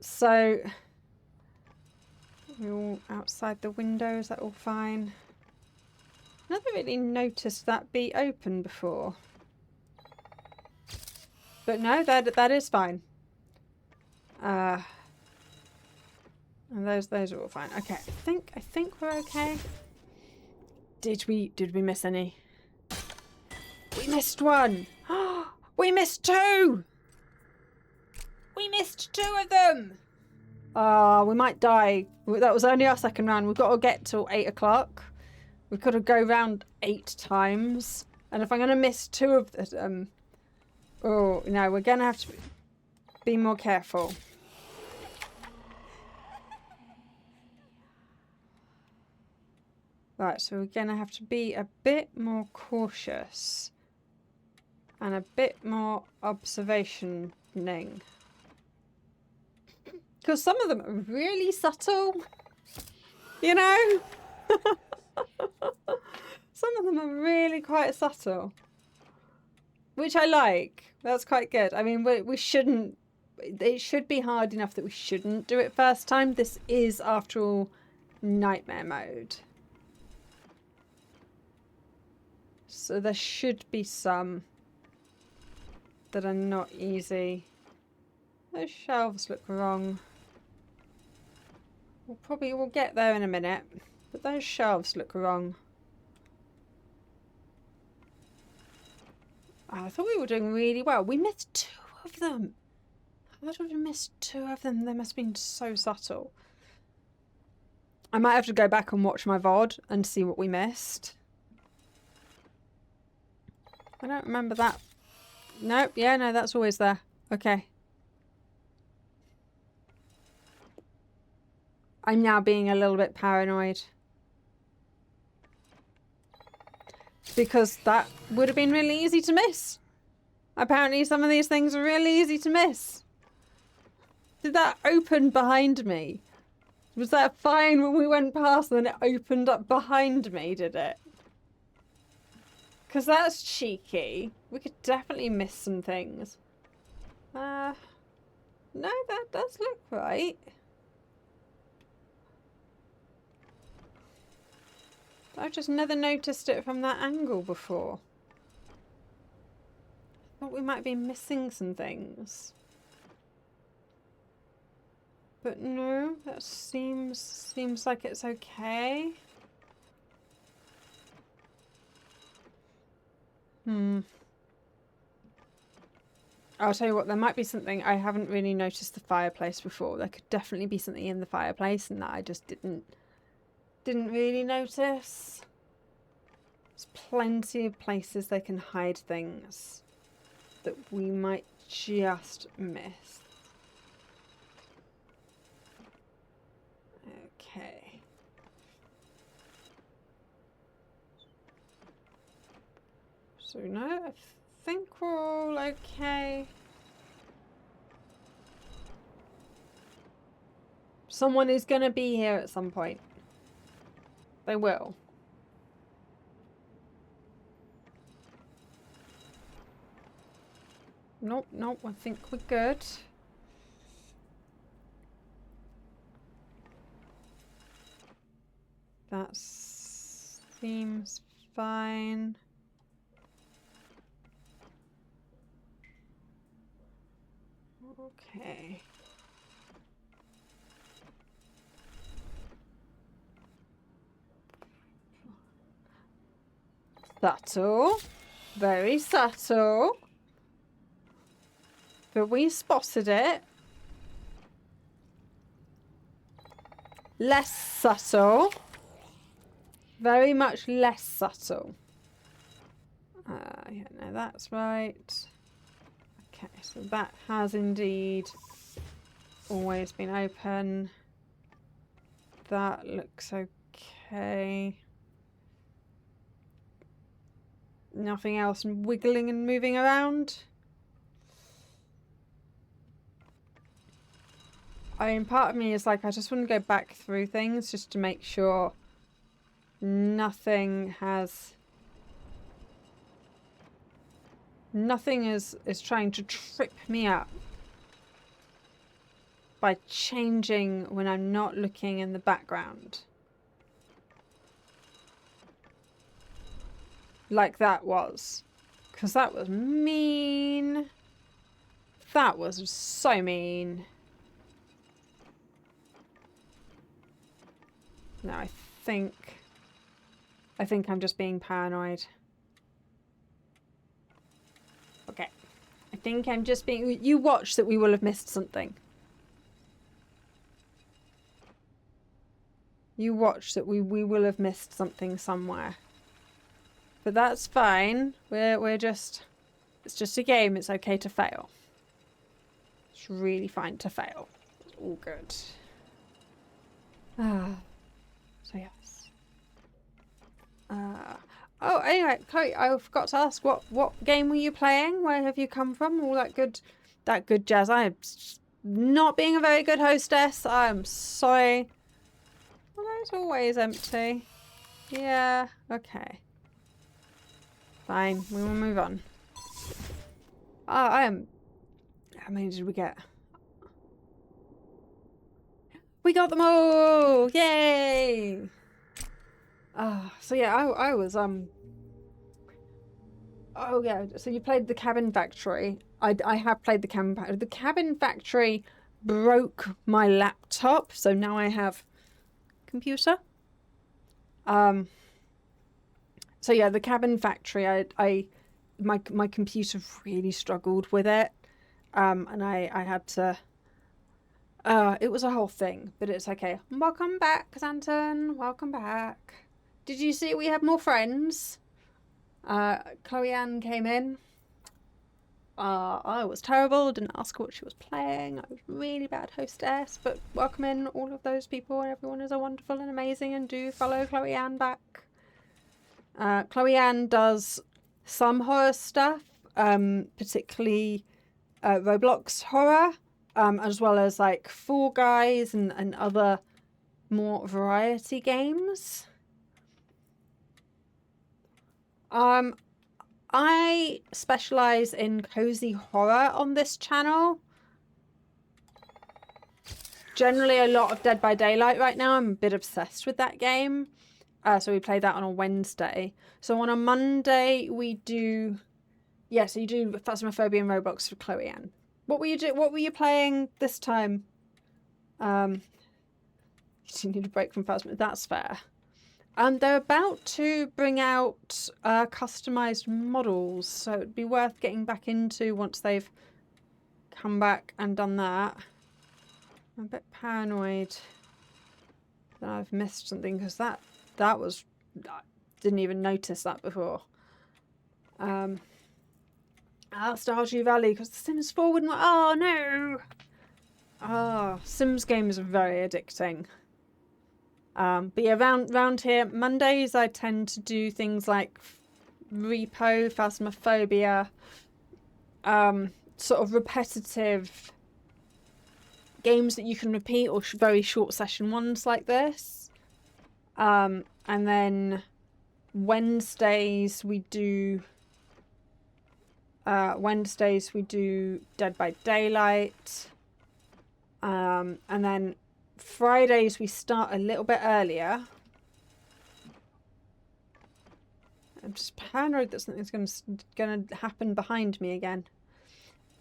So we're all outside the window, is that all fine? Never really noticed that be open before. But no, that is fine. And those are all fine. Okay, I think we're okay. Did we miss any? We missed one. We missed two. We missed two of them. We might die. That was only our second round. We've got to get till 8 o'clock. We've got to go round 8 times. And if I'm going to miss two of them, oh no, we're going to have to be more careful. Right, so we're going to have to be a bit more cautious and a bit more observationing. Because some of them are really subtle, you know? Some of them are really quite subtle, which I like. That's quite good. I mean, we shouldn't, it should be hard enough that we shouldn't do it first time. This is, after all, nightmare mode. So there should be some that are not easy. Those shelves look wrong. We'll get there in a minute. But those shelves look wrong. Oh, I thought we were doing really well. We missed 2 of them. How did we miss 2 of them? They must have been so subtle. I might have to go back and watch my VOD and see what we missed. I don't remember that. Nope, yeah, no, that's always there. Okay. I'm now being a little bit paranoid. Because that would have been really easy to miss. Apparently some of these things are really easy to miss. Did that open behind me? Was that fine when we went past and then it opened up behind me, did it? Because that's cheeky. We could definitely miss some things. No, that does look right. I've just never noticed it from that angle before. I thought we might be missing some things. But no, that seems like it's okay. I'll tell you what, there might be something. I haven't really noticed the fireplace before. There could definitely be something in the fireplace and that I just didn't really notice. There's plenty of places they can hide things that we might just miss. Okay. So no, I think we're all okay. Someone is going to be here at some point. They will. Nope, nope, I think we're good. That seems fine. Okay. Subtle. Very subtle. But we spotted it. Less subtle. Very much less subtle. Yeah, no, that's right. Okay, so that has indeed always been open. That looks okay. Nothing else wiggling and moving around. I mean, part of me is like, I just want to go back through things just to make sure nothing is trying to trip me up by changing when I'm not looking in the background. Like that was. Because that was mean. That was so mean. No, I think I'm just being paranoid. Okay. I think I'm just being... You watch that we will have missed something. You watch that we will have missed something somewhere. But that's fine. We're just... It's just a game. It's okay to fail. It's really fine to fail. It's all good. So yes. Oh, anyway, Chloe, I forgot to ask, what game were you playing? Where have you come from? All that good jazz. I am not being a very good hostess. I'm sorry. Well, it's always empty. Yeah, okay. Fine, we will move on. How many did we get? We got them all! Yay! So yeah, I was, oh yeah, so you played the Cabin Factory. I have played the Cabin Factory. The Cabin Factory broke my laptop, so now I have computer. So yeah, the Cabin Factory, my computer really struggled with it. And I had to... it was a whole thing, but it's okay. Welcome back, Xanton. Welcome back. Did you see we had more friends? Chloe Ann came in. I was terrible. Didn't ask her what she was playing. I was really bad hostess. But welcome in all of those people. Everyone is wonderful and amazing. And do follow Chloe Ann back. Chloe Ann does some horror stuff, particularly Roblox horror. As well as like Fall Guys and other more variety games. I specialize in cozy horror on this channel. Generally a lot of Dead by Daylight right now. I'm a bit obsessed with that game. So we play that on a Wednesday. So on a Monday we do... Yeah, so you do Phasmophobia and Roblox for Chloe Ann. What were you playing this time? You need a break from Phasmophobia. That's fair. They're about to bring out customized models, so it'd be worth getting back into once they've come back and done that. I'm a bit paranoid that I've missed something, because that was... I didn't even notice that before. Stardew Valley, because The Sims 4 wouldn't... Oh, no! Oh, Sims games are very addicting. But yeah, round here, Mondays I tend to do things like REPO, Phasmophobia, sort of repetitive games that you can repeat, or very short session ones like this. And then Wednesdays we do Dead by Daylight. And then Fridays we start a little bit earlier. I'm just paranoid that something's gonna happen behind me again.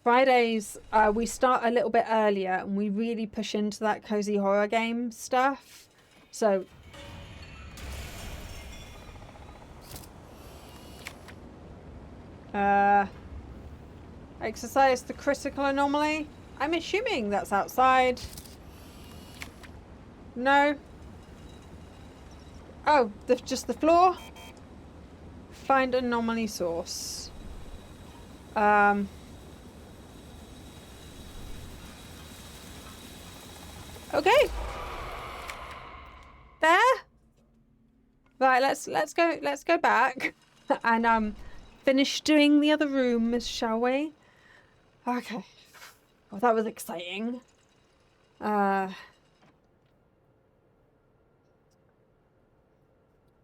Fridays we start a little bit earlier, and we really push into that cozy horror game stuff. So exercise the critical anomaly. I'm assuming that's outside. No. Oh, just the floor. Find anomaly source. Okay. There. Right. Let's go back and finish doing the other rooms, shall we? Okay. Well, that was exciting.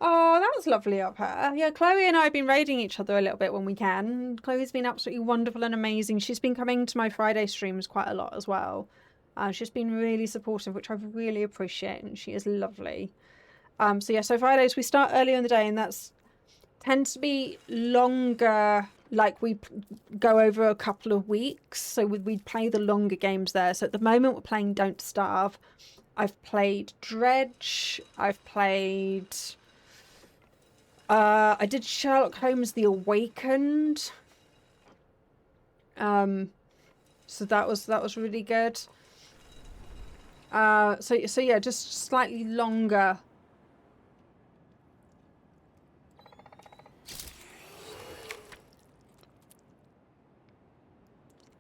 Oh, that was lovely of her. Yeah, Chloe and I have been raiding each other a little bit when we can. Chloe's been absolutely wonderful and amazing. She's been coming to my Friday streams quite a lot as well. She's been really supportive, which I really appreciate, and she is lovely. So yeah, so Fridays we start earlier in the day, and that's tends to be longer. Like we go over a couple of weeks, so we'd play the longer games there. So at the moment we're playing Don't Starve. I've played Dredge. I've played... I did Sherlock Holmes The Awakened. So that was really good. So yeah, just slightly longer.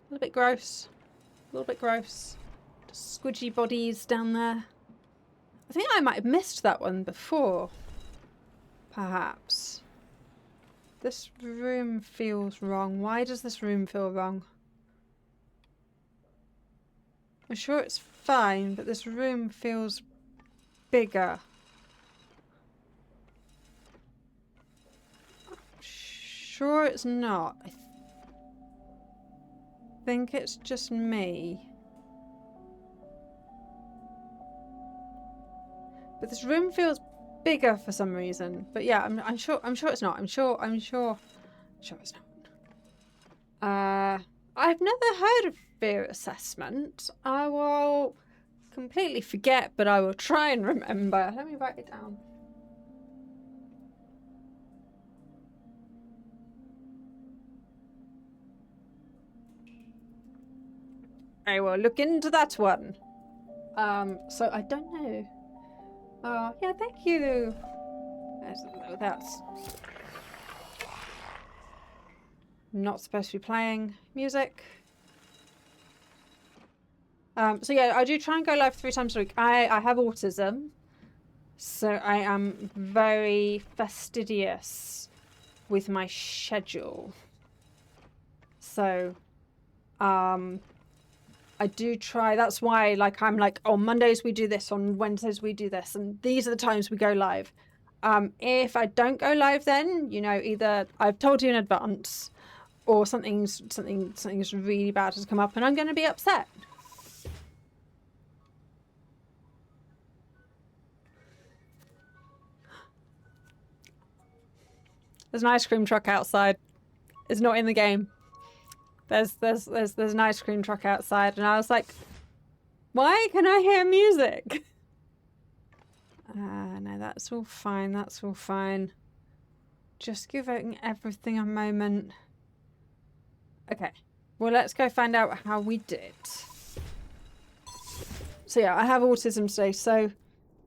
A little bit gross. A little bit gross. Just squidgy bodies down there. I think I might have missed that one before. Perhaps. This room feels wrong. Why does this room feel wrong? I'm sure it's fine, but this room feels bigger. I'm sure it's not. I think it's just me. But this room feels bigger for some reason. But yeah, I'm sure it's not. I'm sure it's not. I've never heard of fear assessment. I will completely forget, but I will try and remember. Let me write it down. I will look into that one. So I don't know. Oh, yeah, thank you. That's not supposed to be playing music. So yeah, I do try and go live 3 times a week. I have autism, so I am very fastidious with my schedule. So, I do try. That's why, like, I'm like, on Mondays we do this, on Wednesdays we do this, and these are the times we go live. If I don't go live, then you know, either I've told you in advance, or something's really bad has come up, and I'm going to be upset. There's an ice cream truck outside. It's not in the game. There's an ice cream truck outside, and I was like, why can I hear music? No, that's all fine. That's all fine. Just giving everything a moment. Okay. Well, let's go find out how we did. So yeah, I have autism today. So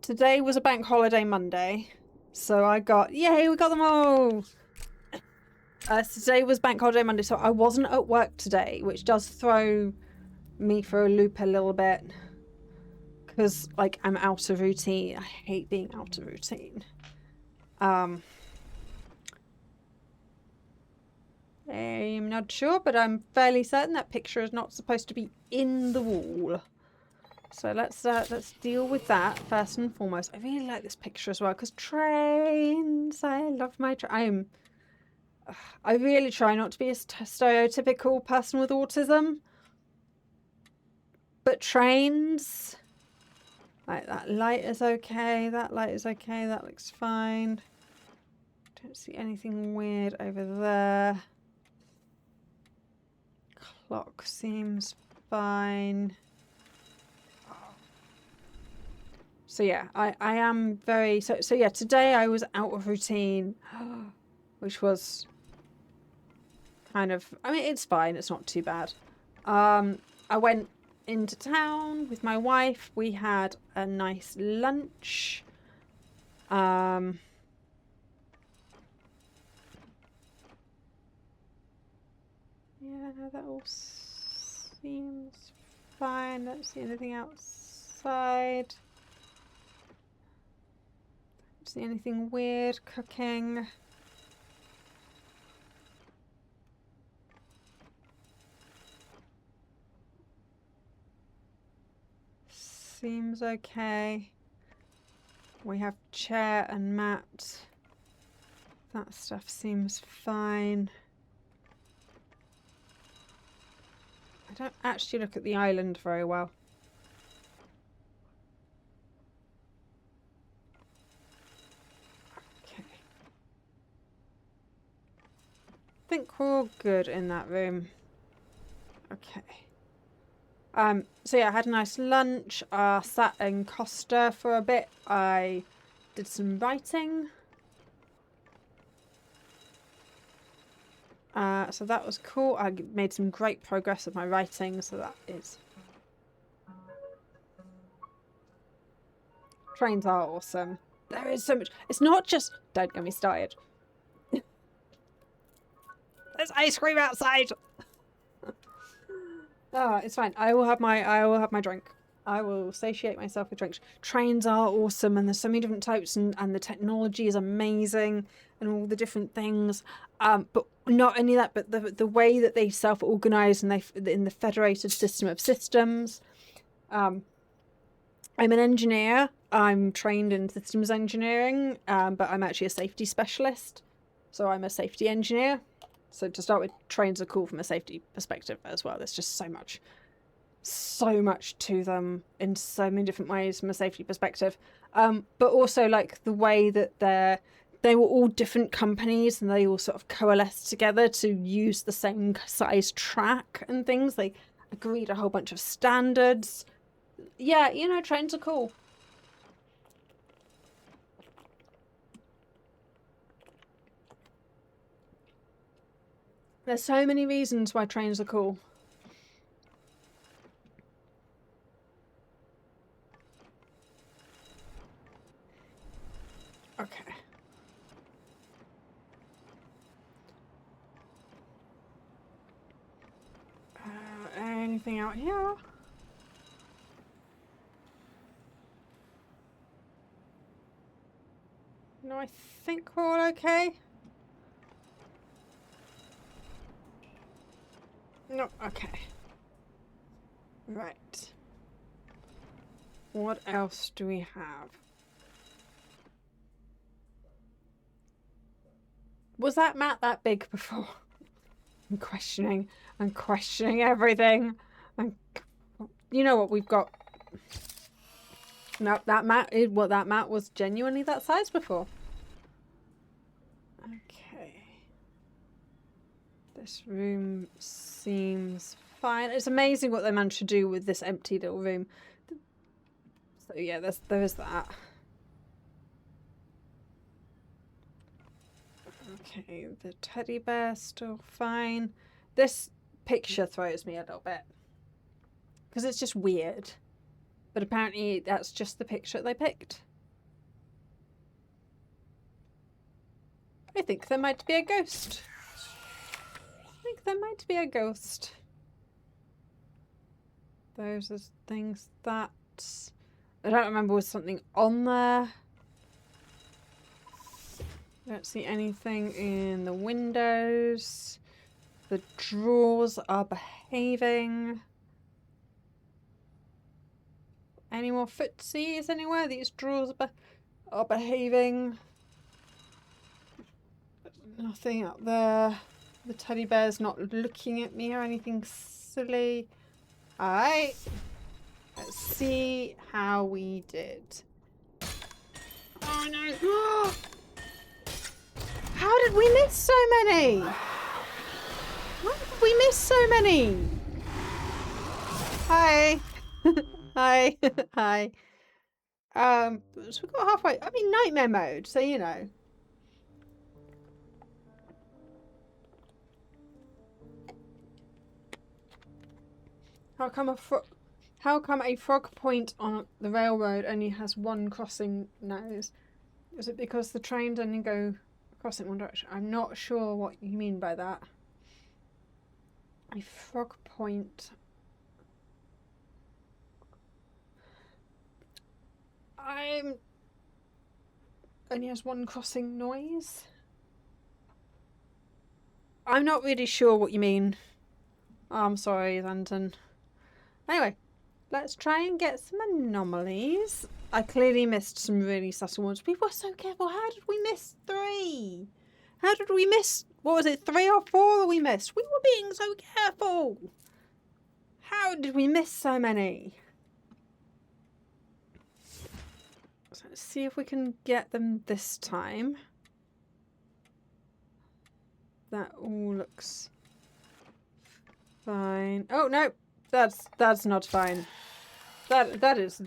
today was a bank holiday Monday. So I got, yay, we got them all. Today was bank holiday Monday, so I wasn't at work today, which does throw me for a loop a little bit. Because, like, I'm out of routine. I hate being out of routine. I'm not sure, but I'm fairly certain that picture is not supposed to be in the wall. So let's deal with that first and foremost. I really like this picture as well because trains. I love my I really try not to be a stereotypical person with autism, but trains. Like that light is okay. That light is okay. That looks fine. Don't see anything weird over there. Clock seems fine. So yeah, I am very so yeah, today I was out of routine, which was kind of, I mean, it's fine, it's not too bad. I went into town with my wife. We had a nice lunch. Yeah, no, that all seems fine. Don't see anything outside. Don't see anything weird cooking. Seems okay. We have chair and mat. That stuff seems fine. I don't actually look at the island very well. Okay. I think we're all good in that room. Okay. So yeah, I had a nice lunch. Sat in Costa for a bit. I did some writing. So that was cool. I made some great progress with my writing, so that is... Trains are awesome. There is so much... It's not just... Don't get me started. There's ice cream outside! Oh, it's fine. I will have my drink. I will satiate myself with drinks. Trains are awesome, and there's so many different types, and the technology is amazing, and all the different things. But not only that, but the way that they self-organize and they in the federated system of systems. I'm an engineer. I'm trained in systems engineering, but I'm actually a safety specialist. So I'm a safety engineer. So to start with, trains are cool from a safety perspective as well. There's just so much to them in so many different ways from a safety perspective. But also like the way that they were all different companies and they all sort of coalesced together to use the same size track and things. They agreed a whole bunch of standards. Yeah, you know, trains are cool. There's so many reasons why trains are cool. Okay. Anything out here? No, I think we're all okay. No, okay. Right. What else do we have? Was that mat that big before? I'm questioning everything. You know what we've got? No, that mat was genuinely that size before. Okay. This room seems fine. It's amazing what they managed to do with this empty little room. So yeah, there is that. Okay, the teddy bear's still fine. This picture throws me a little bit. Because it's just weird. But apparently that's just the picture they picked. I think there might be a ghost. I think there might be a ghost. Those are things that... I don't remember was something on there. I don't see anything in the windows. The drawers are behaving. Any more footsies anywhere? These drawers are behaving. Nothing up there. The teddy bear's not looking at me or anything silly. Alright. Let's see how we did. Oh no! How did we miss so many? Why did we miss so many? Hi. Hi. Hi. So we got halfway. I mean, nightmare mode, so you know. How come a frog point on the railroad only has one crossing nose? Is it because the trains only go across in one direction? I'm not sure what you mean by that. A frog point. Only has one crossing noise? I'm not really sure what you mean. Oh, I'm sorry, London. Anyway, let's try and get some anomalies. I clearly missed some really subtle ones. People are so careful. How did we miss 3? How did we miss... What was it, 3 or 4 that we missed? We were being so careful. How did we miss so many? So let's see if we can get them this time. That all looks fine. Oh no, that's not fine. That is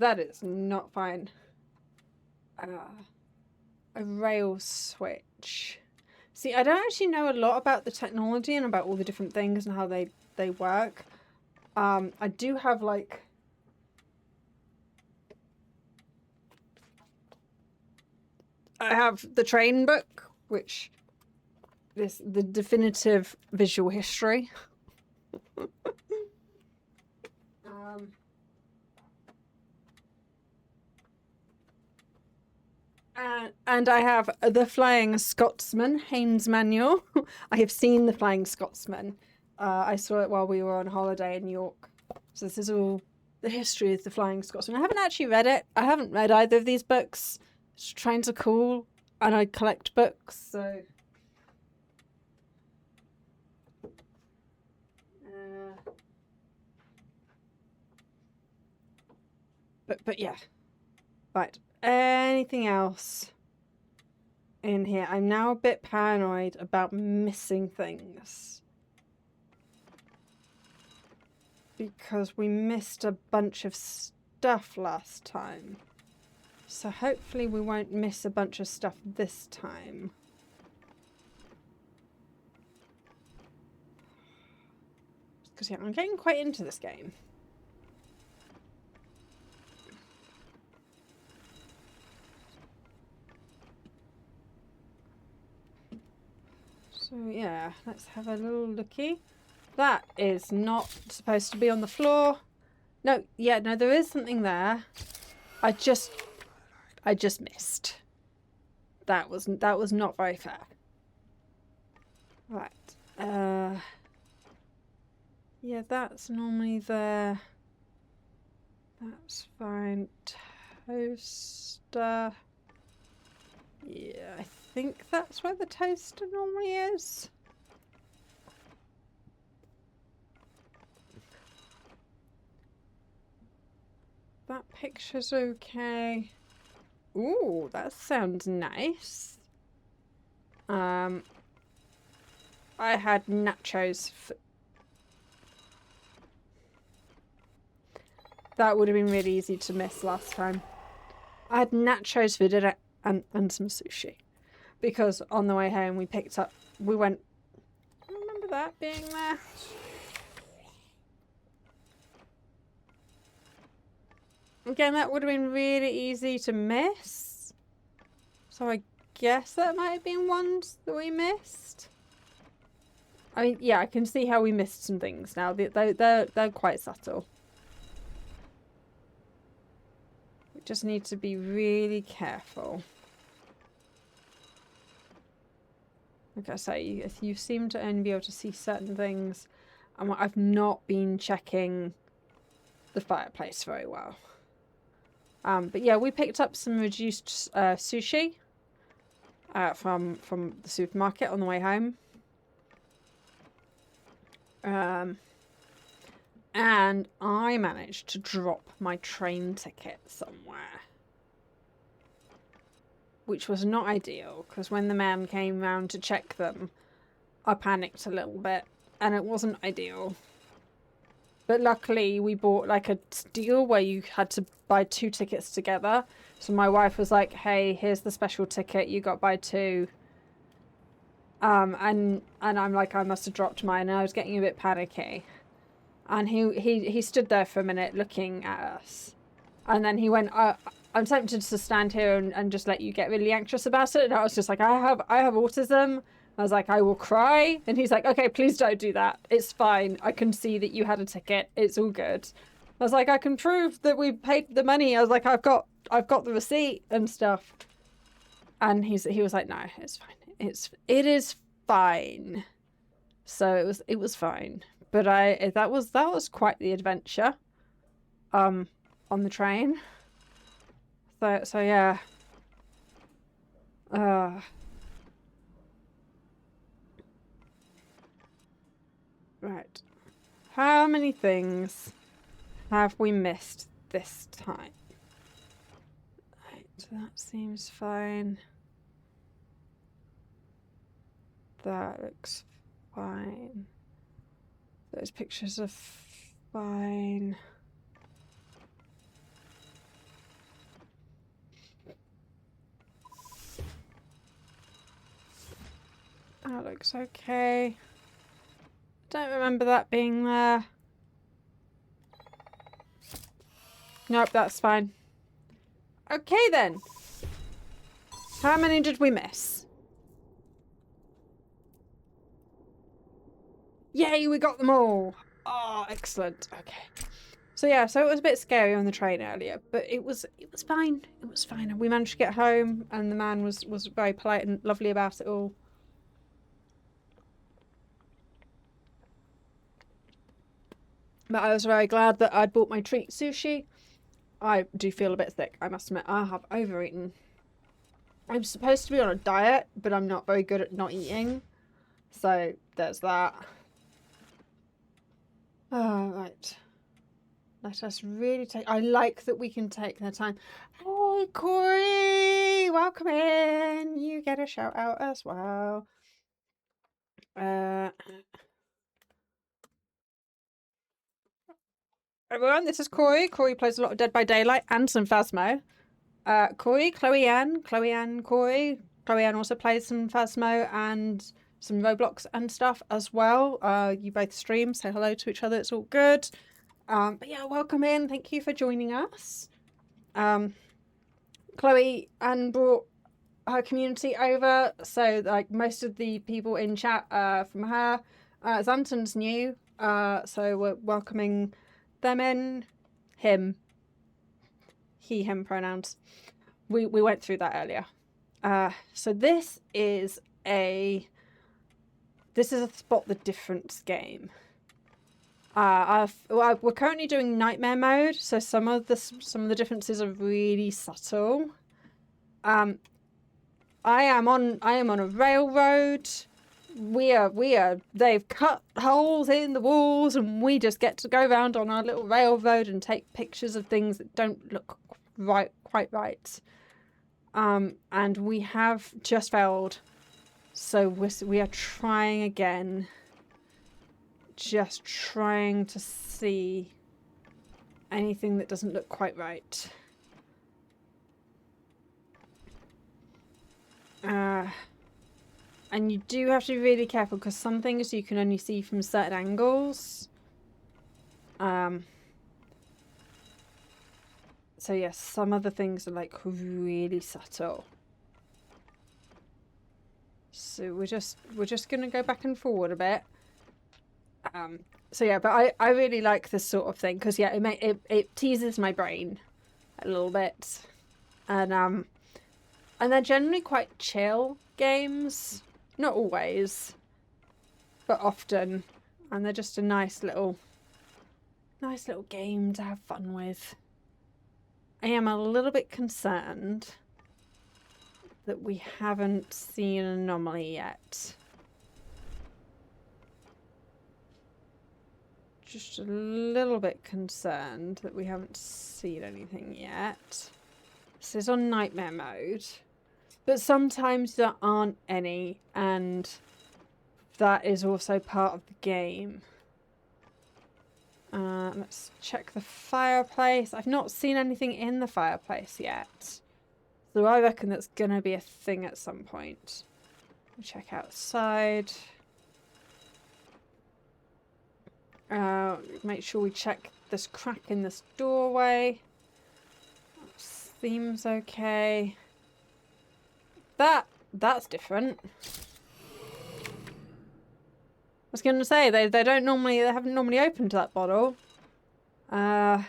not fine. A rail switch. See, I don't actually know a lot about the technology and about all the different things and how they work. I do have like I have the train book, which is the definitive visual history. And I have the Flying Scotsman, Haynes Manual. I have seen the Flying Scotsman. I saw it while we were on holiday in York. So this is all the history of the Flying Scotsman. I haven't actually read it. I haven't read either of these books. Trains are cool, and I collect books, so... But yeah. Right. Anything else in here? I'm now a bit paranoid about missing things. Because we missed a bunch of stuff last time. So hopefully we won't miss a bunch of stuff this time. Because yeah, I'm getting quite into this game. So yeah, let's have a little looky. That is not supposed to be on the floor. No, yeah, no, there is something there. I just missed. That was not very fair. Right. Yeah, that's normally there. That's fine. Toaster. Yeah, I think that's where the toaster normally is. That picture's okay. Ooh, that sounds nice. I had nachos for... That would have been really easy to miss last time. I had nachos for dinner and some sushi. because on the way home we went, I remember that being there. Again, that would have been really easy to miss. So I guess that might have been ones that we missed. I mean, yeah, I can see how we missed some things now. They're quite subtle. We just need to be really careful. Like I say, you seem to only be able to see certain things. And I've not been checking the fireplace very well. But yeah, we picked up some reduced sushi from the supermarket on the way home. And I managed to drop my train ticket somewhere. Which was not ideal, because when the man came round to check them, I panicked a little bit, and it wasn't ideal. But luckily, we bought like a deal where you had to buy 2 tickets together. So my wife was like, hey, here's the special ticket, you got to buy 2. And I'm like, I must have dropped mine, and I was getting a bit panicky. And he stood there for a minute looking at us. And then he went, I'm tempted to stand here and just let you get really anxious about it. And I was just like, I have autism. I was like, I will cry. And he's like, okay, please don't do that. It's fine. I can see that you had a ticket. It's all good. I was like, I can prove that we paid the money. I was like, I've got the receipt and stuff. And he was like, no, it's fine. It is fine. So it was fine. But that was quite the adventure. On the train. So yeah. Right. How many things have we missed this time? Right, that seems fine. That looks fine. Those pictures are fine. That looks okay. Don't remember that being there. Nope, that's fine. Okay then. How many did we miss? Yay, we got them all. Oh, excellent. Okay. So yeah, so it was a bit scary on the train earlier, but it was fine. It was fine. We managed to get home, and the man was very polite and lovely about it all. But I was very glad that I'd bought my treat sushi. I do feel a bit sick, I must admit. I have overeaten. I'm supposed to be on a diet, but I'm not very good at not eating. So there's that. Oh, right. Let us really take... I like that we can take the time. Hey, Corey! Welcome in! You get a shout out as well. Everyone, this is Corey. Corey plays a lot of Dead by Daylight and some Phasmo. Corey, Chloe Ann, Corey. Chloe Ann also plays some Phasmo and some Roblox and stuff as well. You both stream, say hello to each other, it's all good. But yeah, welcome in. Thank you for joining us. Chloe Ann brought her community over, so like most of the people in chat from her. Xanton's new, so we're welcoming them in. Him. He, him pronouns. We went through that earlier. So this is a Spot the Difference game. We're currently doing nightmare mode, so some of the differences are really subtle. I am on a railroad. They've cut holes in the walls, and we just get to go around on our little railroad and take pictures of things that don't look quite right. And we have just failed, so we are trying again. Just trying to see anything that doesn't look quite right. And you do have to be really careful because some things you can only see from certain angles. So yes, some of the things are like really subtle. So we're just gonna go back and forward a bit. So yeah, but I really like this sort of thing because yeah, it teases my brain a little bit, and they're generally quite chill games. Not always, but often, and they're just a nice little game to have fun with. I am a little bit concerned that we haven't seen an anomaly yet. Just a little bit concerned that we haven't seen anything yet. This is on nightmare mode, but sometimes there aren't any, and that is also part of the game. Let's check the fireplace. I've not seen anything in the fireplace yet, so I reckon that's gonna be a thing at some point. Check outside. Make sure we check this crack in this doorway. Seems okay. That's different. I was gonna say they haven't normally opened that bottle. So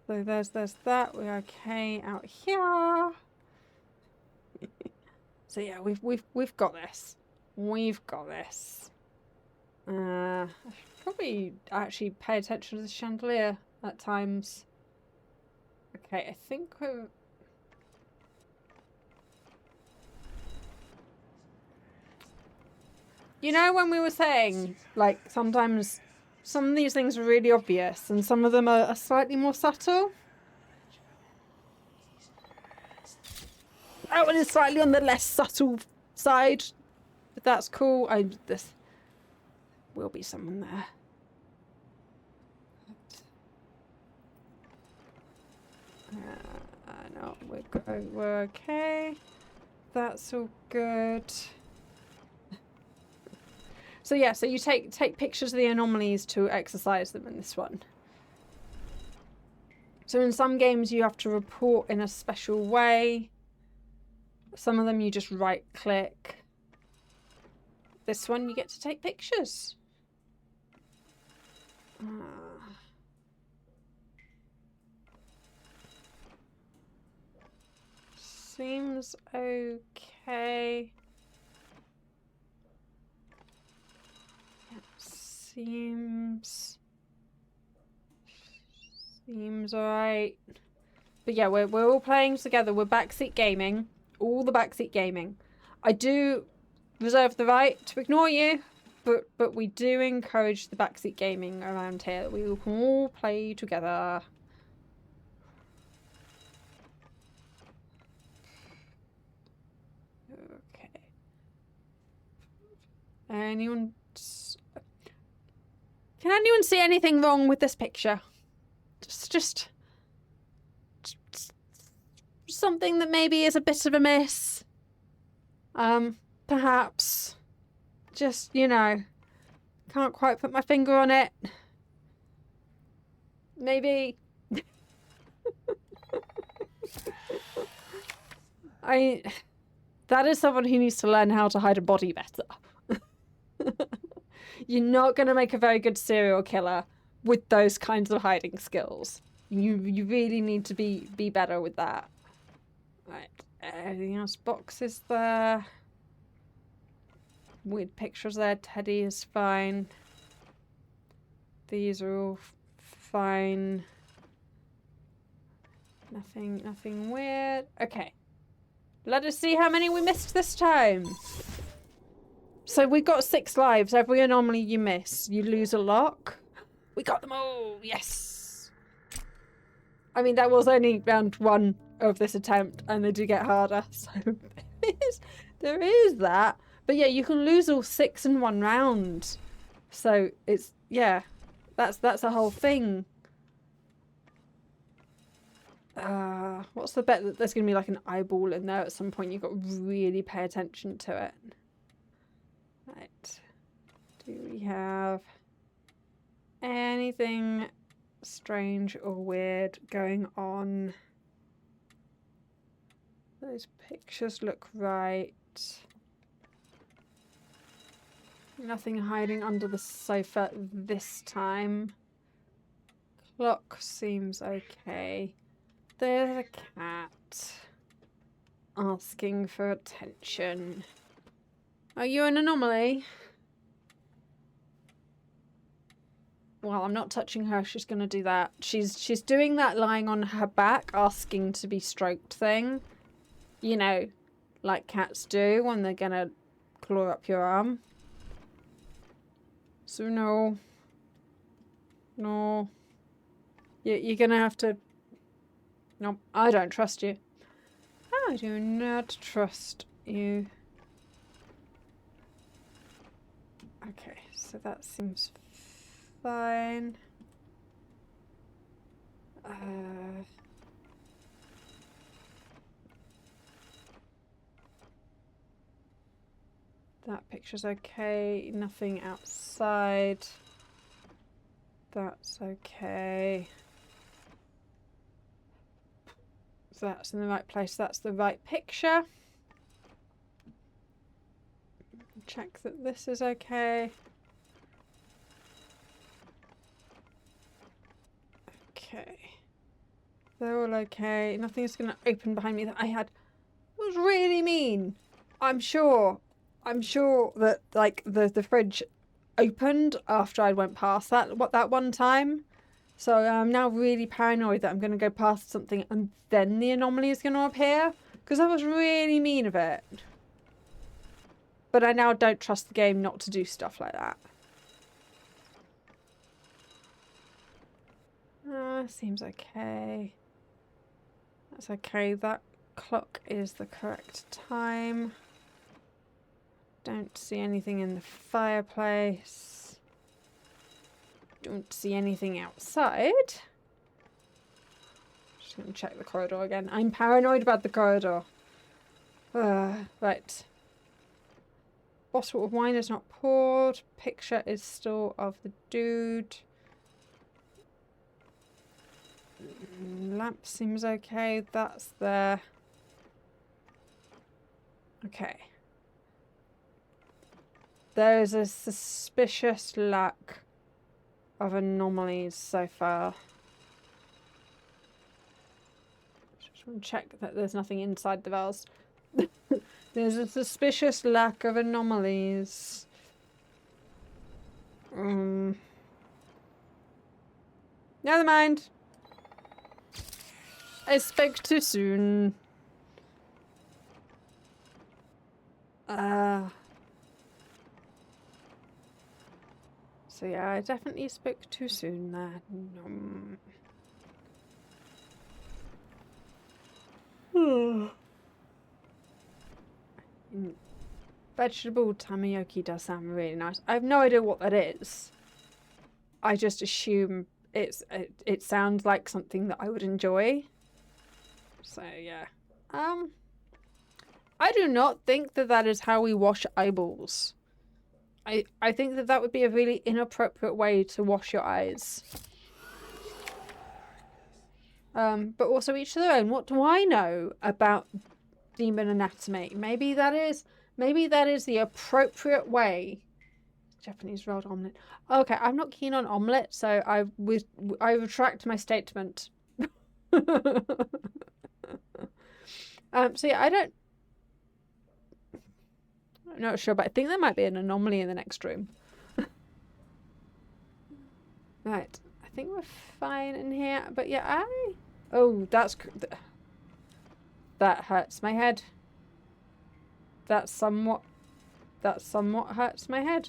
there's that. We're okay out here. So yeah, we've got this. We've got this. I should probably actually pay attention to the chandelier at times. Okay, I think we're... You know when we were saying, like, sometimes some of these things are really obvious and some of them are slightly more subtle? That one is slightly on the less subtle side, but that's cool. This will be someone there. No, we're okay. That's all good. So yeah, so you take pictures of the anomalies to exercise them in this one. So in some games you have to report in a special way. Some of them you just right click. This one you get to take pictures. Seems okay. Seems alright. But yeah, we're all playing together. We're backseat gaming. All the backseat gaming. I do reserve the right to ignore you, but we do encourage the backseat gaming around here. We can all play together. Okay. Can anyone see anything wrong with this picture? Just something that maybe is a bit of a miss. Perhaps. Just, you know, can't quite put my finger on it. Maybe. That is someone who needs to learn how to hide a body better. You're not going to make a very good serial killer with those kinds of hiding skills. You really need to be better with that. Right. Everything else? Boxes there. Weird pictures there. Teddy is fine. These are all fine. Nothing weird. Okay. Let us see how many we missed this time. So we got 6 lives. Every anomaly you miss, you lose a lock. We got them all. Yes. I mean, that was only round 1 of this attempt, and they do get harder. So there is that. But yeah, you can lose all 6 in 1 round. So it's, yeah, that's a whole thing. What's the bet that there's going to be like an eyeball in there at some point? You've got to really pay attention to it. Right. Do we have anything strange or weird going on? Those pictures look right. Nothing hiding under the sofa this time. Clock seems okay. There's a cat asking for attention. Are you an anomaly? Well, I'm not touching her. She's gonna do that. She's doing that lying on her back, asking to be stroked thing. You know, like cats do when they're gonna claw up your arm. So no. No. You're gonna have to... No, I don't trust you. I do not trust you. Okay, so that seems fine. That picture's okay. Nothing outside. That's okay. So that's in the right place. That's the right picture. Check that this is okay. Okay. They're all okay. Nothing's gonna open behind me that I had was really mean. I'm sure that like the fridge opened after I went past that one time. So I'm now really paranoid that I'm going to go past something and then the anomaly is going to appear. Because that was really mean of it. But I now don't trust the game not to do stuff like that. Seems okay. That's okay. That clock is the correct time. Don't see anything in the fireplace. Don't see anything outside. Just gonna check the corridor again. I'm paranoid about the corridor. Right. Bottle of wine is not poured. Picture is still of the dude. Lamp seems okay. That's there. Okay. There is a suspicious lack of anomalies so far. Just want to check that there's nothing inside the vase. There's a suspicious lack of anomalies. Never mind. I spoke too soon. So yeah, I definitely spoke too soon there. Vegetable tamioki does sound really nice. I have no idea what that is. I just assume it sounds like something that I would enjoy. So yeah. I do not think that is how we wash eyeballs. I think that would be a really inappropriate way to wash your eyes. But also each to their own. What do I know about demon anatomy? Maybe that is the appropriate way. Japanese rolled omelette. Okay, I'm not keen on omelette, so I retract my statement. So yeah, I'm not sure, but I think there might be an anomaly in the next room. Right, I think we're fine in here, but yeah, oh, that hurts my head. That somewhat hurts my head.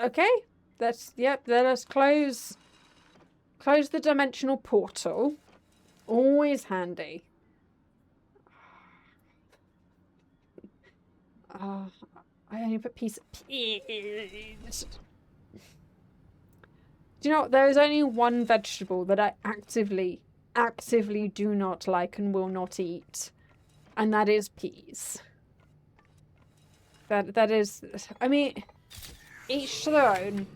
Okay. Yep, let us close the dimensional portal. Always handy. I only put peas. Peas. Do you know what? There is only one vegetable that I actively do not like and will not eat, and that is peas. That is, I mean, each to their own.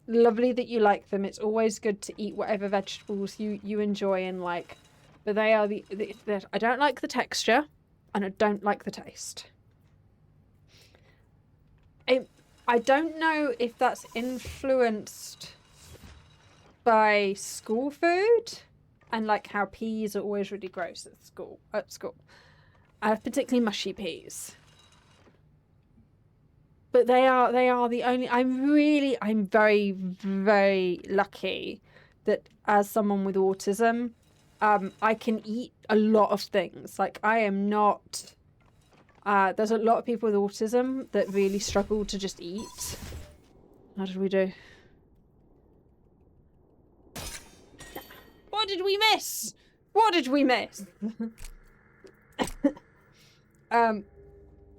Lovely that you like them. It's always good to eat whatever vegetables you enjoy and like, but they are I don't like the texture, and I don't like the taste. I don't know if that's influenced by school food and like how peas are always really gross at school. Particularly mushy peas. But they are the only. I'm very, very lucky that as someone with autism, I can eat a lot of things. Like I am not. There's a lot of people with autism that really struggle to just eat. How did we do? What did we miss? What did we miss?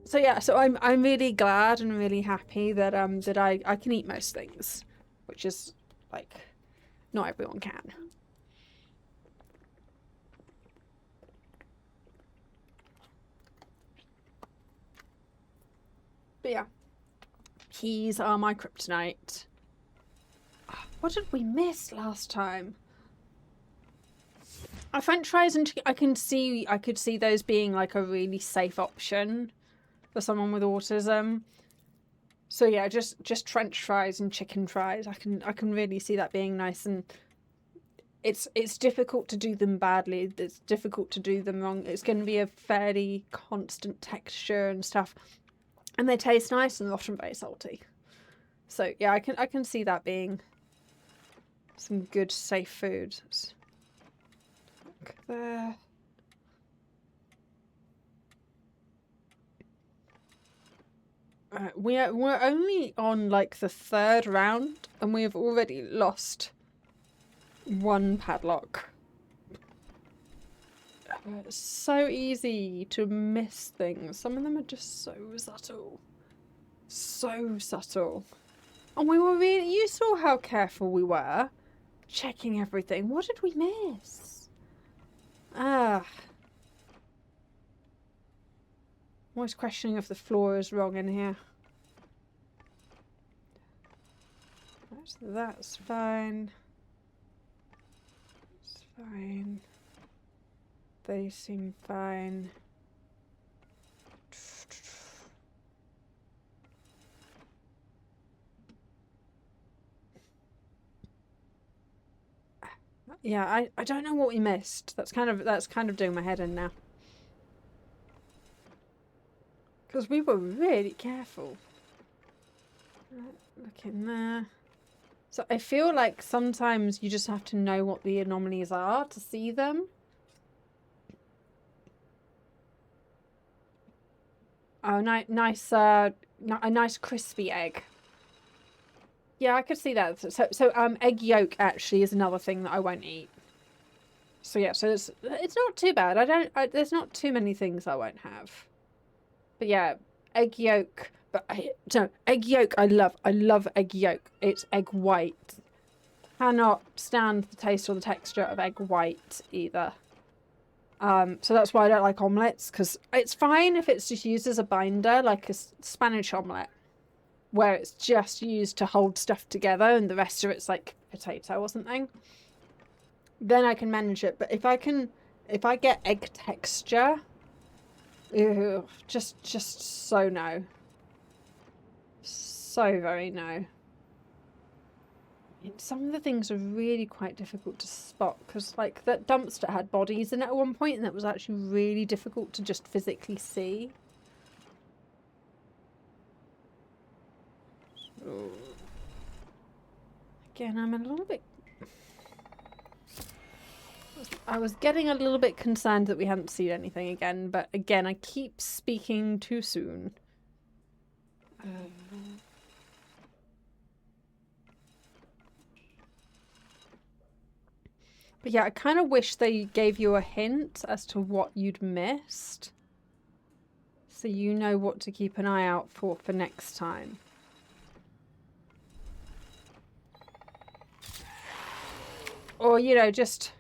So yeah, so I'm really glad and really happy that that I can eat most things, which is like not everyone can. But yeah, peas are my kryptonite. What did we miss last time? French fries and I could see those being like a really safe option for someone with autism. So yeah, just French fries and chicken fries. I can really see that being nice, and it's difficult to do them badly. It's difficult to do them wrong. It's going to be a fairly constant texture and stuff, and they taste nice and often very salty. So yeah, I can see that being some good safe food. Look there. We're only on like the 3rd round, and we have already lost 1 padlock. It's so easy to miss things. Some of them are just so subtle. So subtle. And we were really... You saw how careful we were. Checking everything. What did we miss? Ah. I'm always questioning if the floor is wrong in here. That's fine. It's fine. They seem fine. Yeah, I don't know what we missed. That's kind of doing my head in now. Because we were really careful. Look in there. So I feel like sometimes you just have to know what the anomalies are to see them. Oh, nice, a nice crispy egg. Yeah, I could see that. So egg yolk actually is another thing that I won't eat. So yeah, so it's not too bad. There's not too many things I won't have. But yeah, egg yolk. But egg yolk I love egg yolk. It's egg white. Cannot stand the taste or the texture of egg white either. So that's why I don't like omelettes, because it's fine if it's just used as a binder, like a Spanish omelette, where it's just used to hold stuff together and the rest of it's like potato or something. Then I can manage it. But if I get egg texture, ew, just so no. So very no. Some of the things are really quite difficult to spot, because like that dumpster had bodies in it at one point, and that was actually really difficult to just physically see. So, again, I'm a little bit... I was getting a little bit concerned that we hadn't seen anything again, but again, I keep speaking too soon. But yeah, I kind of wish they gave you a hint as to what you'd missed. So you know what to keep an eye out for next time. Or, you know, just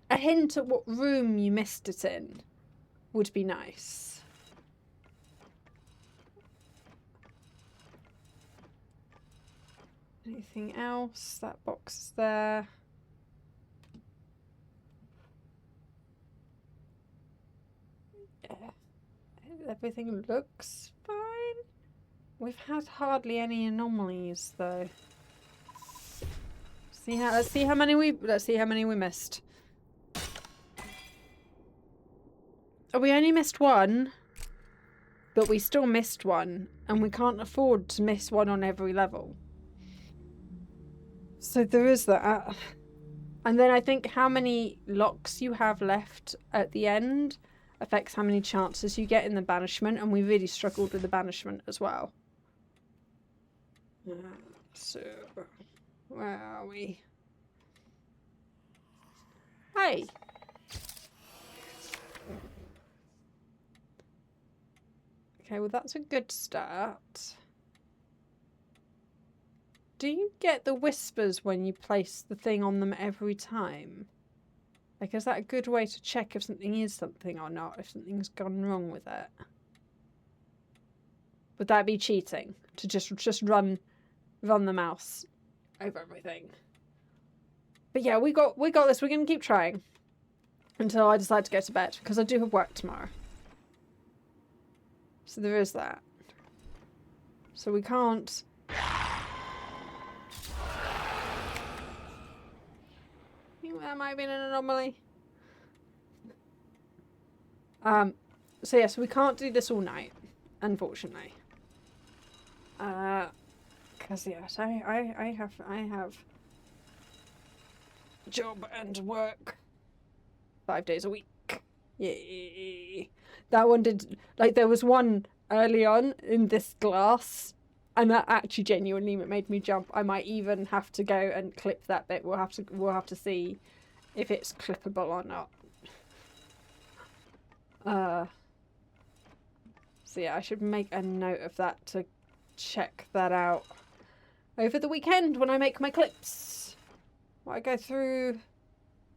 a hint at what room you missed it in would be nice. Anything else? That box is there. Yeah. Everything looks fine. We've had hardly any anomalies though. Let's see how many we missed. Oh, we only missed one, but we still missed one, and we can't afford to miss one on every level. So there is that. And then I think how many locks you have left at the end affects how many chances you get in the banishment, and we really struggled with the banishment as well. So, where are we? Hey! Okay, well that's a good start. Do you get the whispers when you place the thing on them every time? Like, is that a good way to check if something is something or not, if something's gone wrong with it? Would that be cheating? To just run the mouse over everything? But yeah, we got this. We're gonna keep trying until I decide to go to bed, because I do have work tomorrow. So there is that. So we can't... I think that might have been an anomaly. So yes, we can't do this all night, unfortunately. Because yes, I have job and work 5 days a week. Yay! That one did, like, there was one early on in this glass, and that actually genuinely made me jump. I might even have to go and clip that bit. We'll have to see if it's clippable or not. So yeah, I should make a note of that to check that out over the weekend when I make my clips. Well, I go through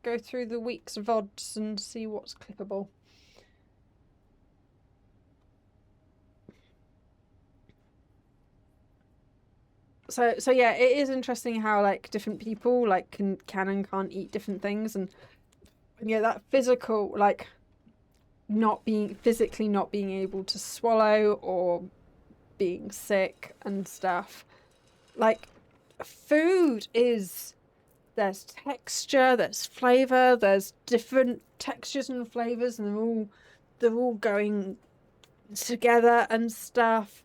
the week's VODs and see what's clippable. So yeah, it is interesting how like different people like can and can't eat different things, and yeah, that physical like physically not being able to swallow or being sick and stuff. Like, food is, there's texture, there's flavor, there's different textures and flavors, and they're all going together and stuff,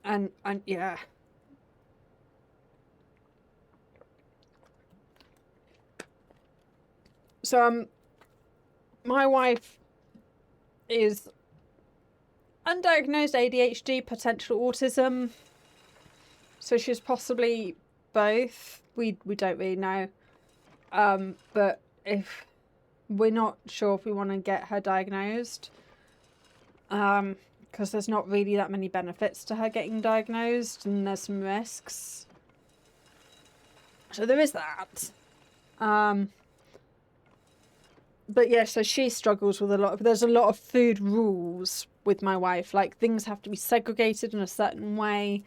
and yeah. So my wife is undiagnosed ADHD, potential autism. So she's possibly both. We don't really know. But if we're not sure if we want to get her diagnosed, because there's not really that many benefits to her getting diagnosed, and there's some risks. So there is that. But yeah, so she struggles with there's a lot of food rules with my wife. Like, things have to be segregated in a certain way.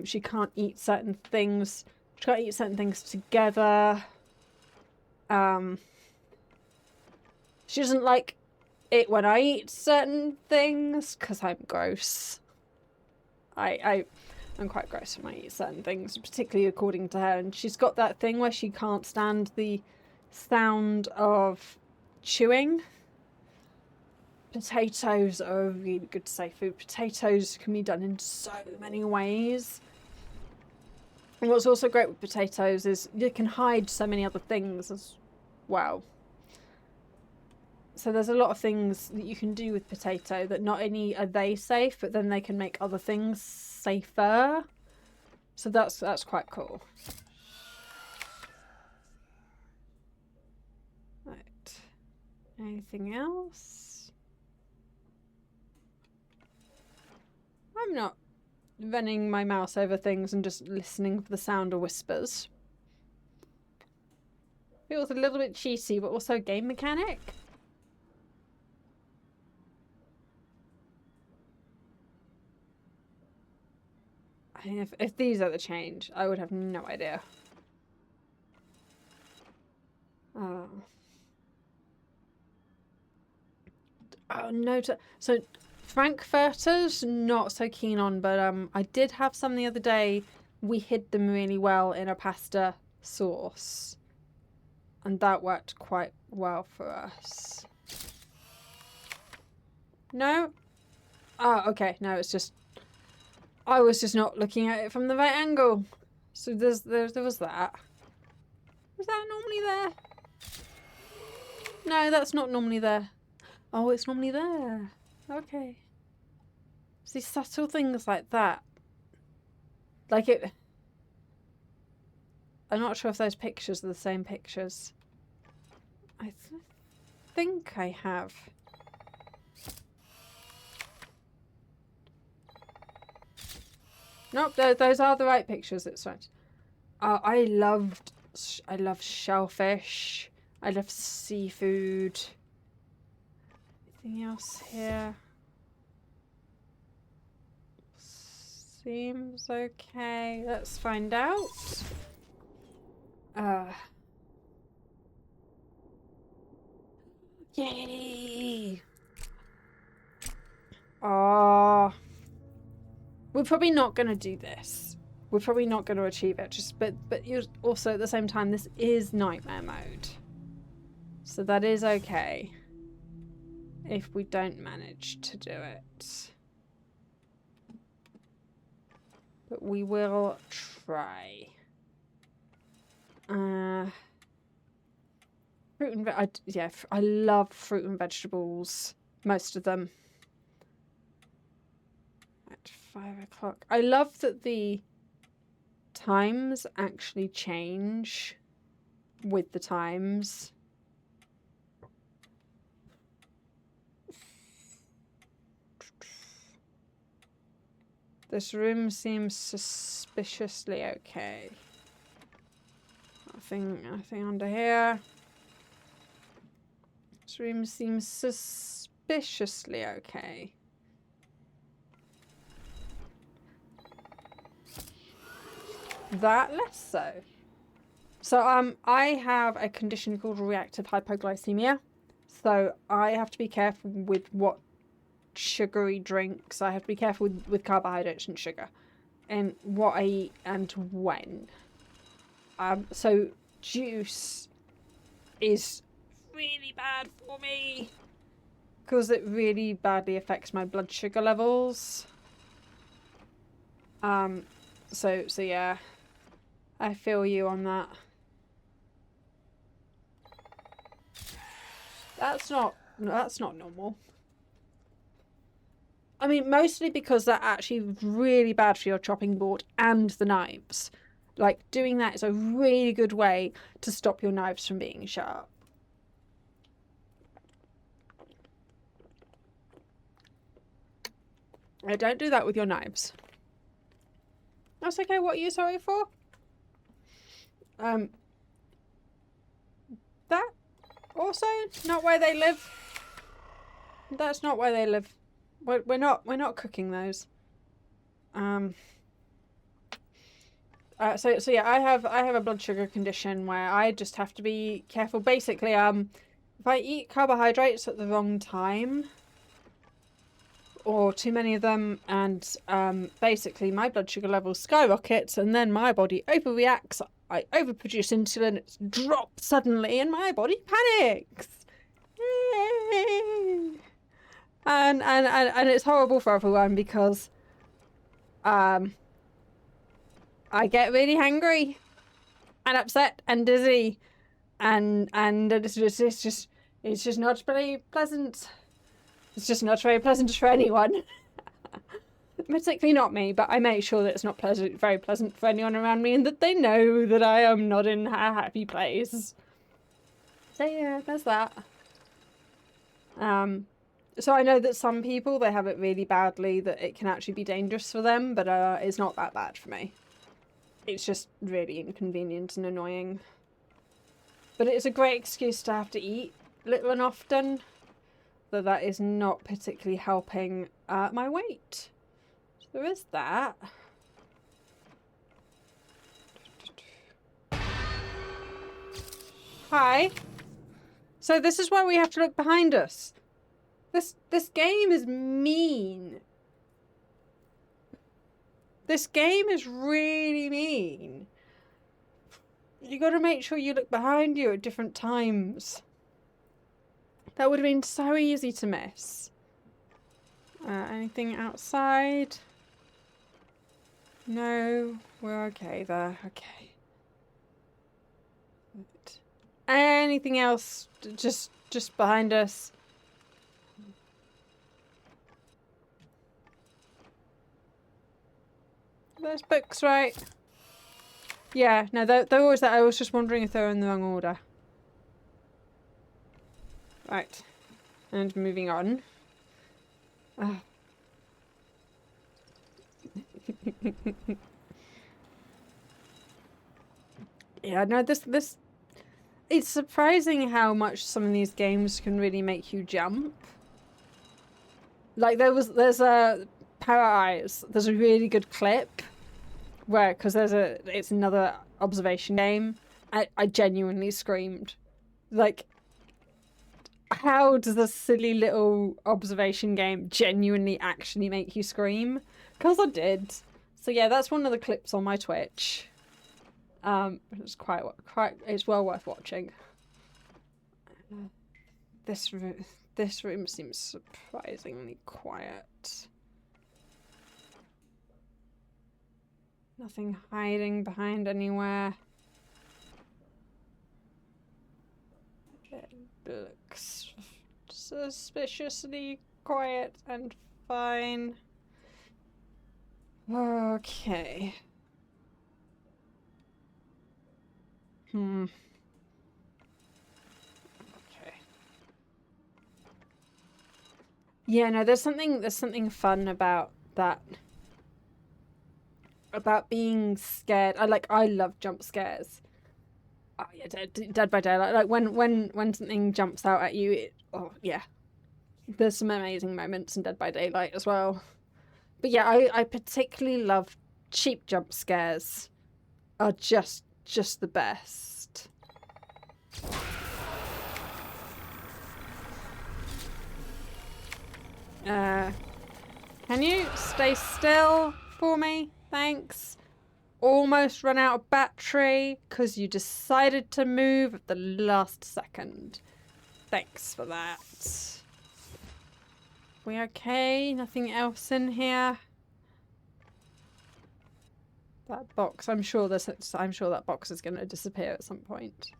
She can't eat certain things. She can't eat certain things together. She doesn't like it when I eat certain things, because I'm gross. I'm quite gross when I eat certain things, particularly according to her. And she's got that thing where she can't stand the sound of chewing. Potatoes are a really good safe food. Potatoes can be done in so many ways. And what's also great with potatoes is you can hide so many other things as well. So there's a lot of things that you can do with potato that not only are they safe, but then they can make other things safer. So that's quite cool. Right. Anything else? I'm not running my mouse over things and just listening for the sound of whispers. Feels a little bit cheesy, but also game mechanic. I mean, if these are the change, I would have no idea. Oh. Oh no! So Frankfurters, not so keen on, but I did have some the other day. We hid them really well in a pasta sauce, and that worked quite well for us. No? Oh, okay. No, it's just I was just not looking at it from the right angle. So there was that. Was that normally there? No, that's not normally there. Oh, it's normally there. Okay. See, subtle things like that. Like it... I'm not sure if those pictures are the same pictures. I think I have. Nope, those are the right pictures, it's right. I love shellfish. I love seafood. Anything else here? Seems okay. Let's find out. Yay! We're probably not gonna do this. We're probably not gonna achieve it. But you're also at the same time, this is nightmare mode, so that is okay if we don't manage to do it. But we will try. Fruit and I love fruit and vegetables. Most of them. At 5 o'clock. I love that the times actually change with the times. This room seems suspiciously okay. Nothing under here. This room seems suspiciously okay. That less so. So I have a condition called reactive hypoglycemia. So I have to be careful with what sugary drinks. I have to be careful with carbohydrates and sugar, and what I eat and when. So juice is really bad for me because it really badly affects my blood sugar levels. So yeah, I feel you on that. That's not normal. I mean, mostly because that's actually really bad for your chopping board and the knives. Like, doing that is a really good way to stop your knives from being sharp. Don't do that with your knives. That's okay. What are you sorry for? That also not where they live. That's not where they live. We're not cooking those. So yeah, I have a blood sugar condition where I just have to be careful. Basically, if I eat carbohydrates at the wrong time, or too many of them, and basically my blood sugar levels skyrockets, and then my body overreacts. I overproduce insulin, it drops suddenly, and my body panics. Yay! And it's horrible for everyone because I get really hungry and upset and dizzy, and it's just not very pleasant. It's just not very pleasant for anyone. Particularly not me, but I make sure that it's not very pleasant for anyone around me, and that they know that I am not in a happy place. So yeah, there's that. So I know that some people, they have it really badly, that it can actually be dangerous for them, but it's not that bad for me. It's just really inconvenient and annoying. But it is a great excuse to have to eat little and often, though that is not particularly helping my weight. So there is that. Hi. So this is why we have to look behind us. This game is mean. This game is really mean. You gotta make sure you look behind you at different times. That would have been so easy to miss. Anything outside? No, we're okay there. Okay. Right. Anything else? Just behind us. Those books, right? Yeah, no, they're always there. I was just wondering if they were in the wrong order. Right. And moving on. Yeah, no, this... It's surprising how much some of these games can really make you jump. Like, there's a... Paradise. There's a really good clip where, because it's another observation game. I genuinely screamed. Like, how does a silly little observation game genuinely actually make you scream? Because I did. So yeah, that's one of the clips on my Twitch. It's it's well worth watching. This room seems surprisingly quiet. Nothing hiding behind anywhere. It looks suspiciously quiet and fine. Okay. Okay. Yeah, no, there's something fun about that. About being scared. I love jump scares. Oh yeah, Dead by Daylight. Like when something jumps out at you, oh yeah. There's some amazing moments in Dead by Daylight as well. But yeah, I particularly love cheap jump scares. Are just the best. Can you stay still for me? Thanks. Almost run out of battery because you decided to move at the last second. Thanks for that. We okay? Nothing else in here? That box, I'm sure that box is going to disappear at some point.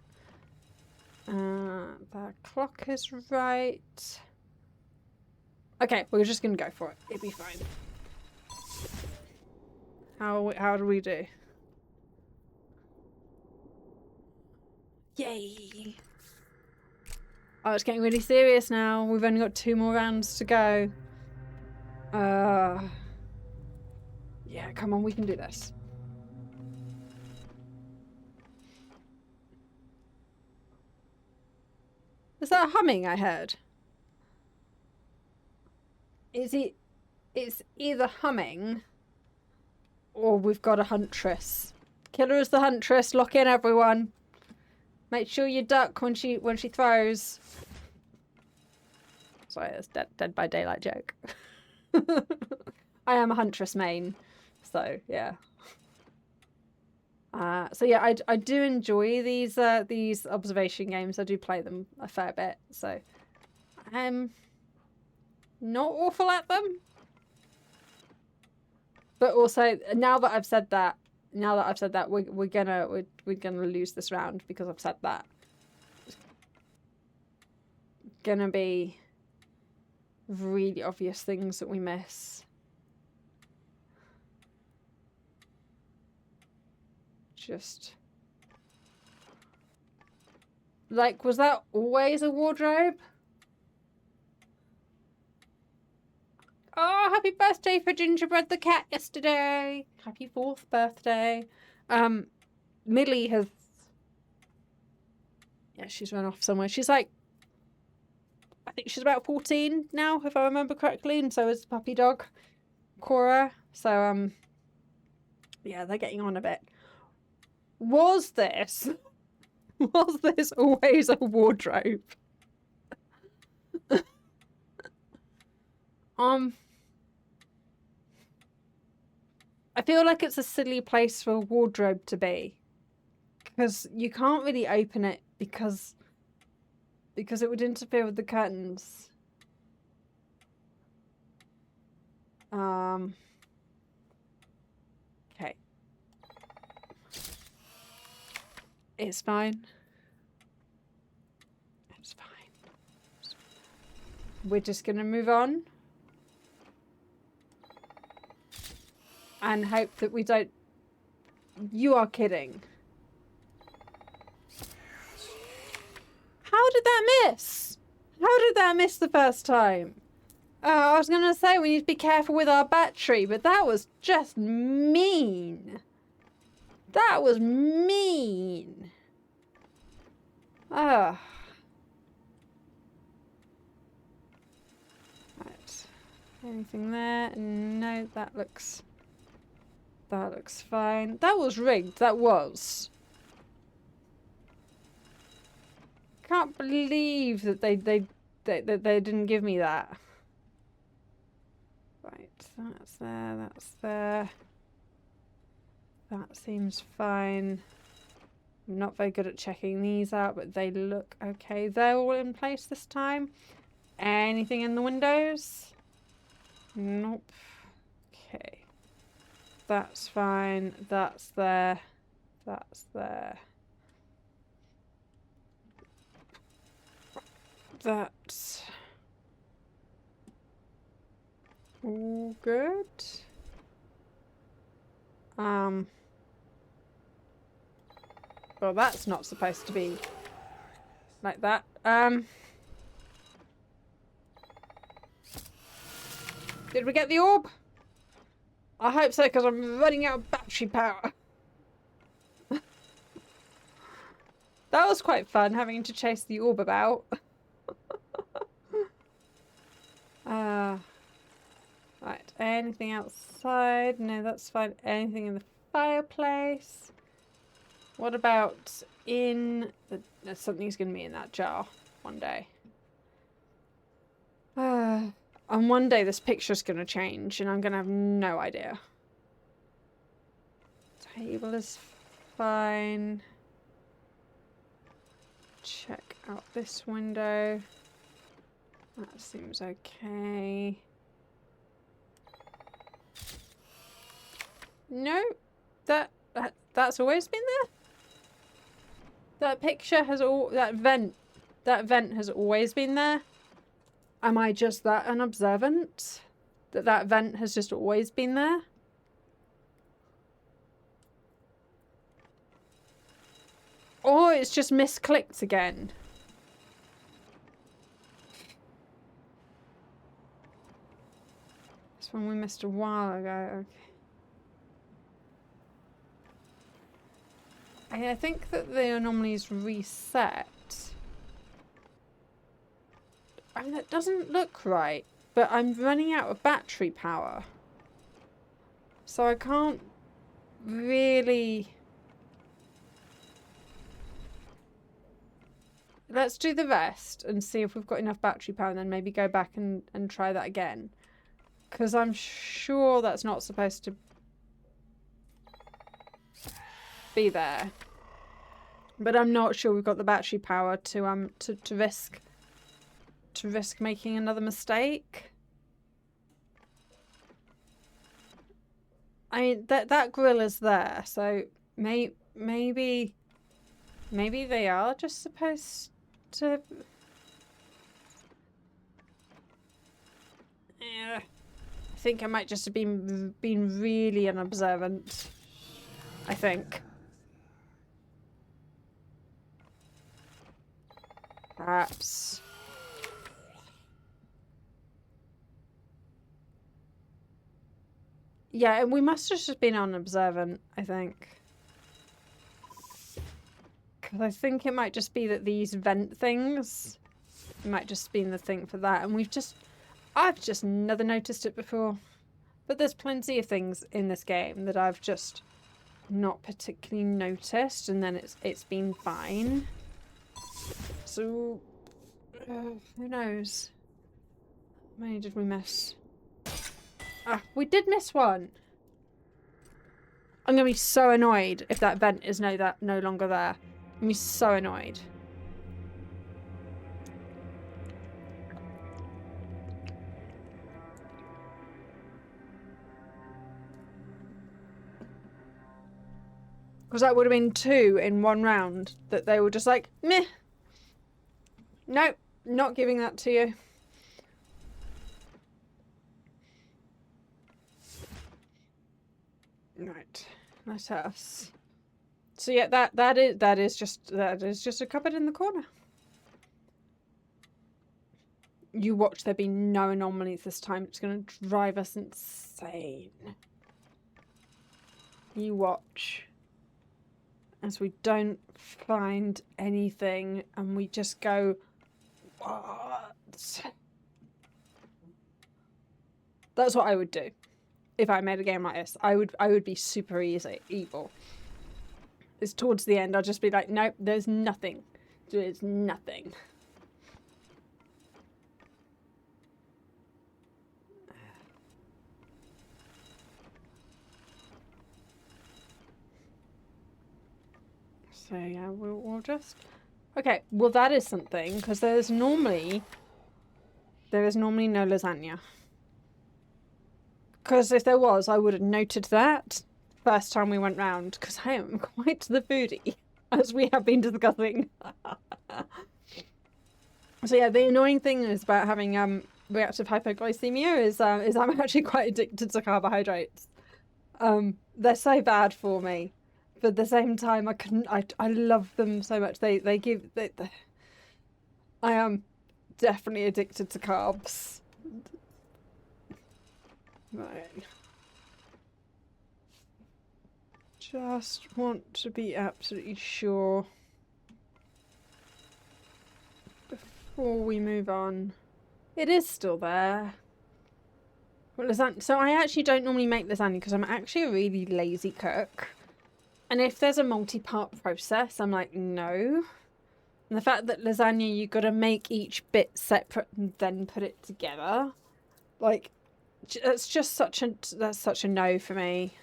That clock is right. Okay, we're just going to go for it. It'll be fine. How do we do? Yay! Oh, it's getting really serious now. We've only got 2 more rounds to go. Yeah, come on, we can do this. Is that a humming I heard? It's either humming or we've got a huntress. Killer is the huntress. Lock in, everyone. Make sure you duck when she throws. Sorry, that's Dead by Daylight joke. I am a huntress main, so yeah. So yeah, I do enjoy these observation games. I do play them a fair bit, so I'm not awful at them. But also, now that I've said that, we're gonna lose this round because I've said that. It's gonna be really obvious things that we miss. Just like, was that always a wardrobe? happy birthday for Gingerbread the cat yesterday. Happy 4th birthday. Millie has... Yeah, she's run off somewhere. She's like... I think she's about 14 now, if I remember correctly. And so is the puppy dog, Cora. So, yeah, they're getting on a bit. Was this always a wardrobe? I feel like it's a silly place for a wardrobe to be, because you can't really open it because it would interfere with the curtains. Okay. It's fine. It's fine. We're just gonna move on and hope that we don't... You are kidding. How did that miss? How did that miss the first time? I was gonna say we need to be careful with our battery, but that was just mean. That was mean. Ah. Right. Anything there? No, that looks fine. That was rigged. That was. Can't believe that they didn't give me that. Right, that's there, that's there. That seems fine. I'm not very good at checking these out, but they look okay. They're all in place this time. Anything in the windows? Nope. Okay. That's fine. That's there. That's there. That's all good. Well, that's not supposed to be like that. Did we get the orb? I hope so, because I'm running out of battery power. That was quite fun, having to chase the orb about. Right, anything outside? No, that's fine. Anything in the fireplace? What about in the... Something's going to be in that jar one day. And one day this picture's going to change and I'm going to have no idea. Table is fine. Check out this window. That seems okay. No, that's always been there. That picture has that vent has always been there. Am I just that unobservant? That vent has just always been there? Or it's just misclicked again. This one we missed a while ago. Okay. I think that the anomalies reset. I mean, that doesn't look right, but I'm running out of battery power. So I can't really... Let's do the rest and see if we've got enough battery power and then maybe go back and try that again. Because I'm sure that's not supposed to be there. But I'm not sure we've got the battery power to risk making another mistake. I mean, that grill is there, so maybe they are just supposed to... Yeah. I think I might just have been really unobservant. I think. Perhaps. Yeah, and we must have just been unobservant, I think. Because I think it might just be that these vent things might just been the thing for that. And I've just never noticed it before. But there's plenty of things in this game that I've just not particularly noticed, and then it's been fine. So, who knows? How many did we miss? Ah, we did miss one. I'm gonna be so annoyed if that vent is no longer there. I'm gonna be so annoyed. Because that would have been 2 in one round that they were just like, meh. Nope, not giving that to you. Right, let us. So yeah, that is just a cupboard in the corner. You watch there be no anomalies this time. It's gonna drive us insane. You watch. As we don't find anything and we just go, what? That's what I would do if I made a game like this. I would be super evil. It's towards the end, I'll just be like, nope, there's nothing. There's nothing. So yeah, we'll just... Okay, well that is something, because there is normally no lasagna. Because if there was, I would have noted that first time we went round, because I am quite the foodie, as we have been discussing. So yeah, the annoying thing is about having reactive hypoglycemia is I'm actually quite addicted to carbohydrates. They're so bad for me. But at the same time, I love them so much. I am definitely addicted to carbs. Right. Just want to be absolutely sure before we move on. It is still there. Well, lasagna. So I actually don't normally make lasagna because I'm actually a really lazy cook. And if there's a multi-part process, I'm like, no. And the fact that lasagna, you gotta make each bit separate and then put it together, like, that's just such a no for me.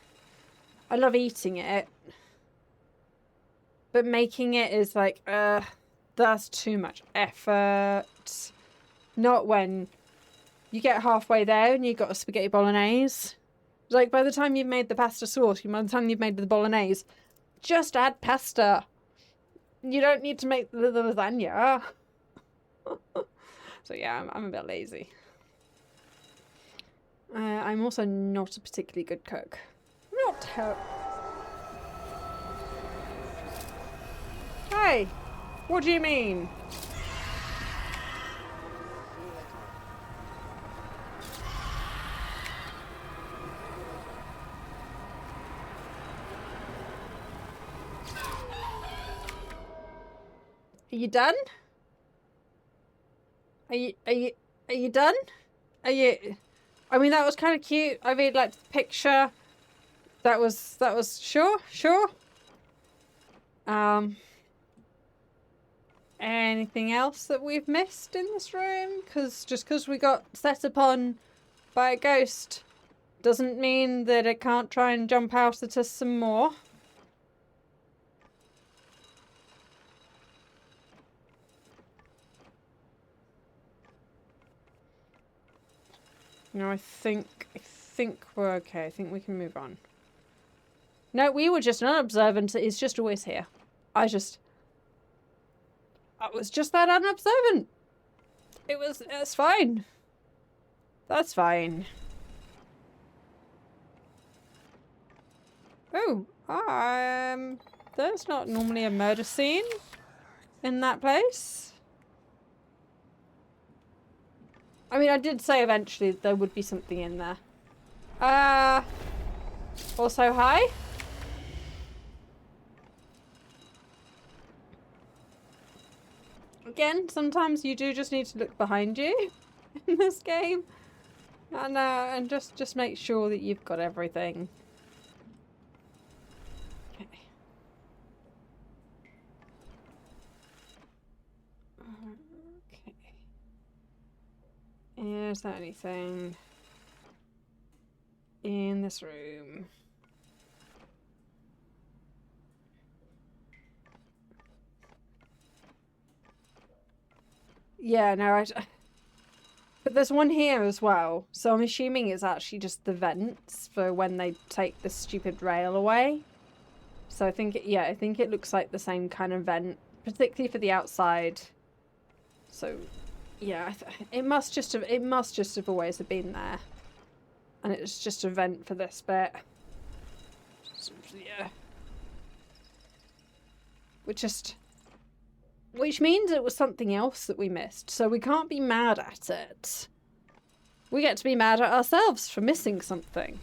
I love eating it, but making it is like, that's too much effort. Not when you get halfway there and you've got a spaghetti bolognese. Like, by the time you've made the pasta sauce, by the time you've made the bolognese, just add pasta. You don't need to make the lasagna. So yeah, I'm a bit lazy. I'm also not a particularly good cook. I'm not terrible. Hey, what do you mean? Are you done? Are you done? Are you... I mean, that was kind of cute. I really liked the picture. That was sure. Anything else that we've missed in this room? Just because we got set upon by a ghost doesn't mean that it can't try and jump out at us some more. No, I think we're okay. I think we can move on. No, we were just unobservant. It's just always here. I was just that unobservant. It's fine. That's fine. Oh, there's not normally a murder scene in that place. I mean, I did say eventually there would be something in there. Also, hi. Again, sometimes you do just need to look behind you in this game. And just make sure that you've got everything. Okay. Okay. Is there anything in this room? Yeah, no, but there's one here as well, so I'm assuming it's actually just the vents for when they take the stupid rail away. So I think, yeah, I think it looks like the same kind of vent, particularly for the outside. So, yeah, it must just have always have been there, and it's just a vent for this bit. So, yeah, which means it was something else that we missed, so we can't be mad at it. We get to be mad at ourselves for missing something.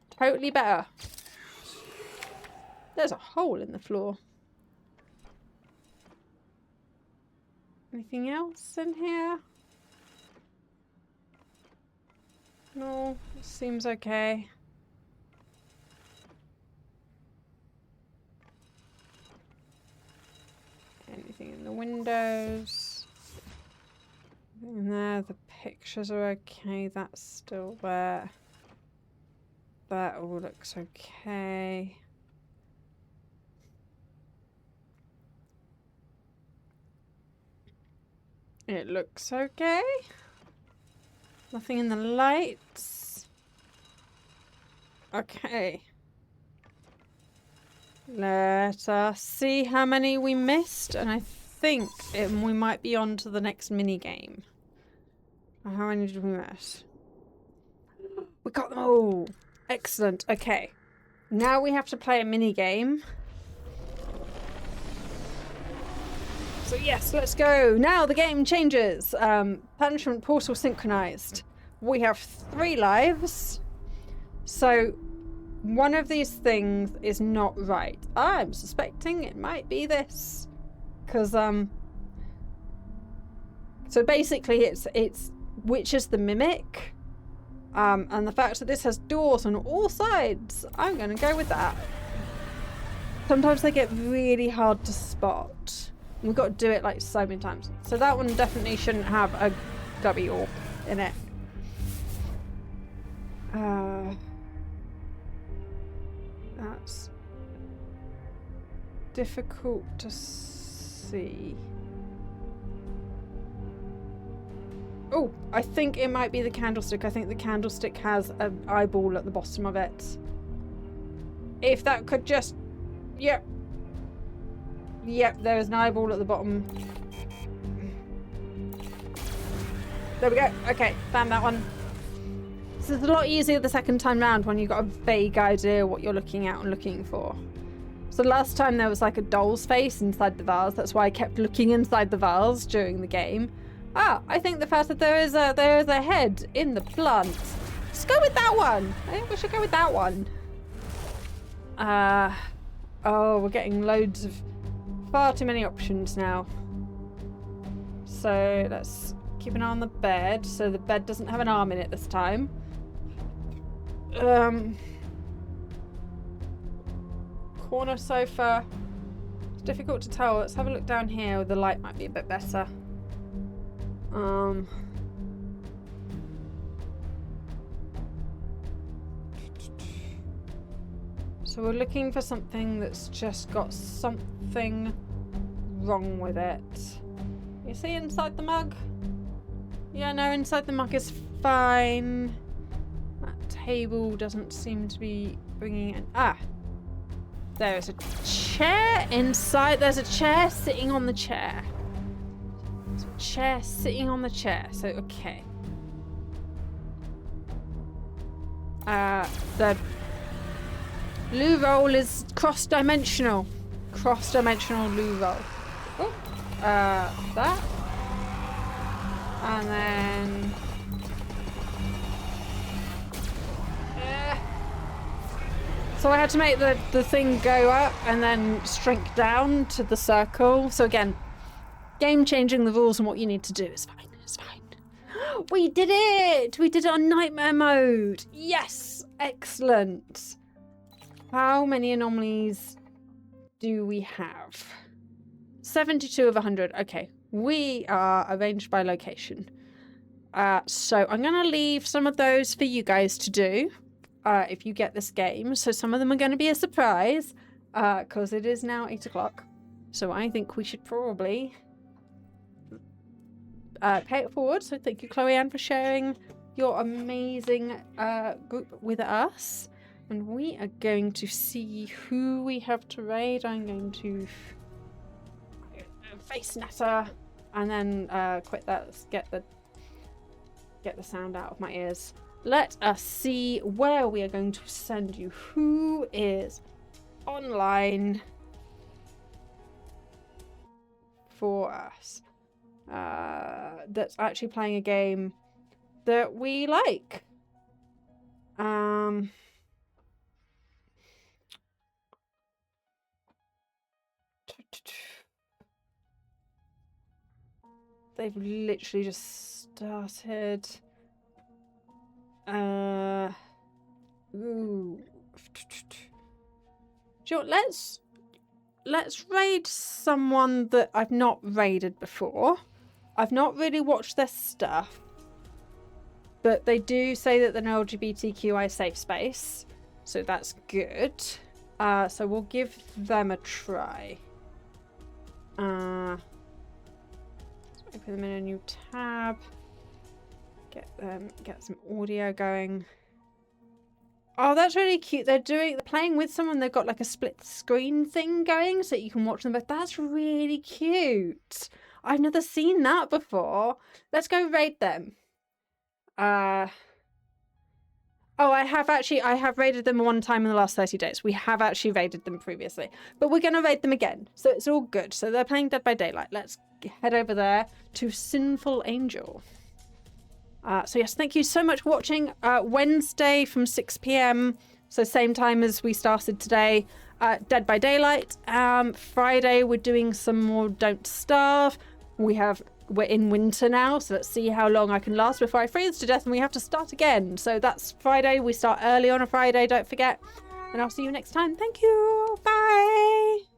Totally better. There's a hole in the floor. Anything else in here? No, seems okay. Anything in the windows? In there, the pictures are okay. That's still there. That all looks okay. It looks okay. Nothing in the lights. Okay. Let us see how many we missed, and I think we might be on to the next mini game. How many did we miss? We got them all! Excellent. Okay. Now we have to play a mini game. So yes, let's go. Now the game changes. Punishment portal synchronized. We have 3 lives. So one of these things is not right. I'm suspecting it might be this. Because, so basically it's which is the mimic. And the fact that this has doors on all sides, I'm going to go with that. Sometimes they get really hard to spot. We've got to do it like so many times. So that one definitely shouldn't have a gubby orb in it. That's difficult to see. Oh, I think it might be the candlestick. I think the candlestick has an eyeball at the bottom of it. If that could just... Yep. Yep, there is an eyeball at the bottom. There we go. Okay, found that one. This is a lot easier the second time round when you've got a vague idea what you're looking at and looking for. So last time there was like a doll's face inside the vase. That's why I kept looking inside the vase during the game. Ah, I think the fact that there is a head in the plant. Let's go with that one. I think we should go with that one. Oh, we're getting loads of far too many options now. So let's keep an eye on the bed. So the bed doesn't have an arm in it this time. Corner sofa. It's difficult to tell. Let's have a look down here. The light might be a bit better. So we're looking for something that's just got something wrong with it. You see inside the mug? Yeah, no, inside the mug is fine. That table doesn't seem to be bringing in... Ah! There's a chair inside. There's a chair sitting on the chair. There's a chair sitting on the chair. So, okay. The loo roll is cross-dimensional. Cross-dimensional loo roll. Oh, that. And then... So I had to make the thing go up and then shrink down to the circle. So again, game changing the rules and what you need to do is fine. It's fine. We did it! We did it on nightmare mode. Yes! Excellent. How many anomalies do we have? 72 of 100. Okay. We are arranged by location. So I'm going to leave some of those for you guys to do. If you get this game. So some of them are going to be a surprise. Because it is now 8 o'clock. So I think we should probably pay it forward. So thank you, Chloe Ann, for sharing your amazing group with us. And we are going to see who we have to raid. I'm going to face natter and then quit that. Let's get the sound out of my ears. Let us see where we are going to send you. Who is online for us? That's actually playing a game that we like. They've literally just started. Ooh. Do you know what, let's raid someone that I've not raided before. I've not really watched their stuff, but they do say that they're an LGBTQI safe space, so that's good. So we'll give them a try. Let's open them in a new tab. Get some audio going. Oh, that's really cute. They're playing with someone. They've got like a split screen thing going so you can watch them both. That's really cute. I've never seen that before. Let's go raid them. Oh, I have raided them one time in the last 30 days. We have actually raided them previously, but we're going to raid them again. So it's all good. So they're playing Dead by Daylight. Let's head over there to Sinful Angel. So yes, thank you so much for watching. Wednesday from 6 p.m. So same time as we started today. Dead by Daylight. Friday we're doing some more Don't Starve. We're in winter now, so let's see how long I can last before I freeze to death and we have to start again. So that's Friday. We start early on a Friday, don't forget. And I'll see you next time. Thank you. Bye.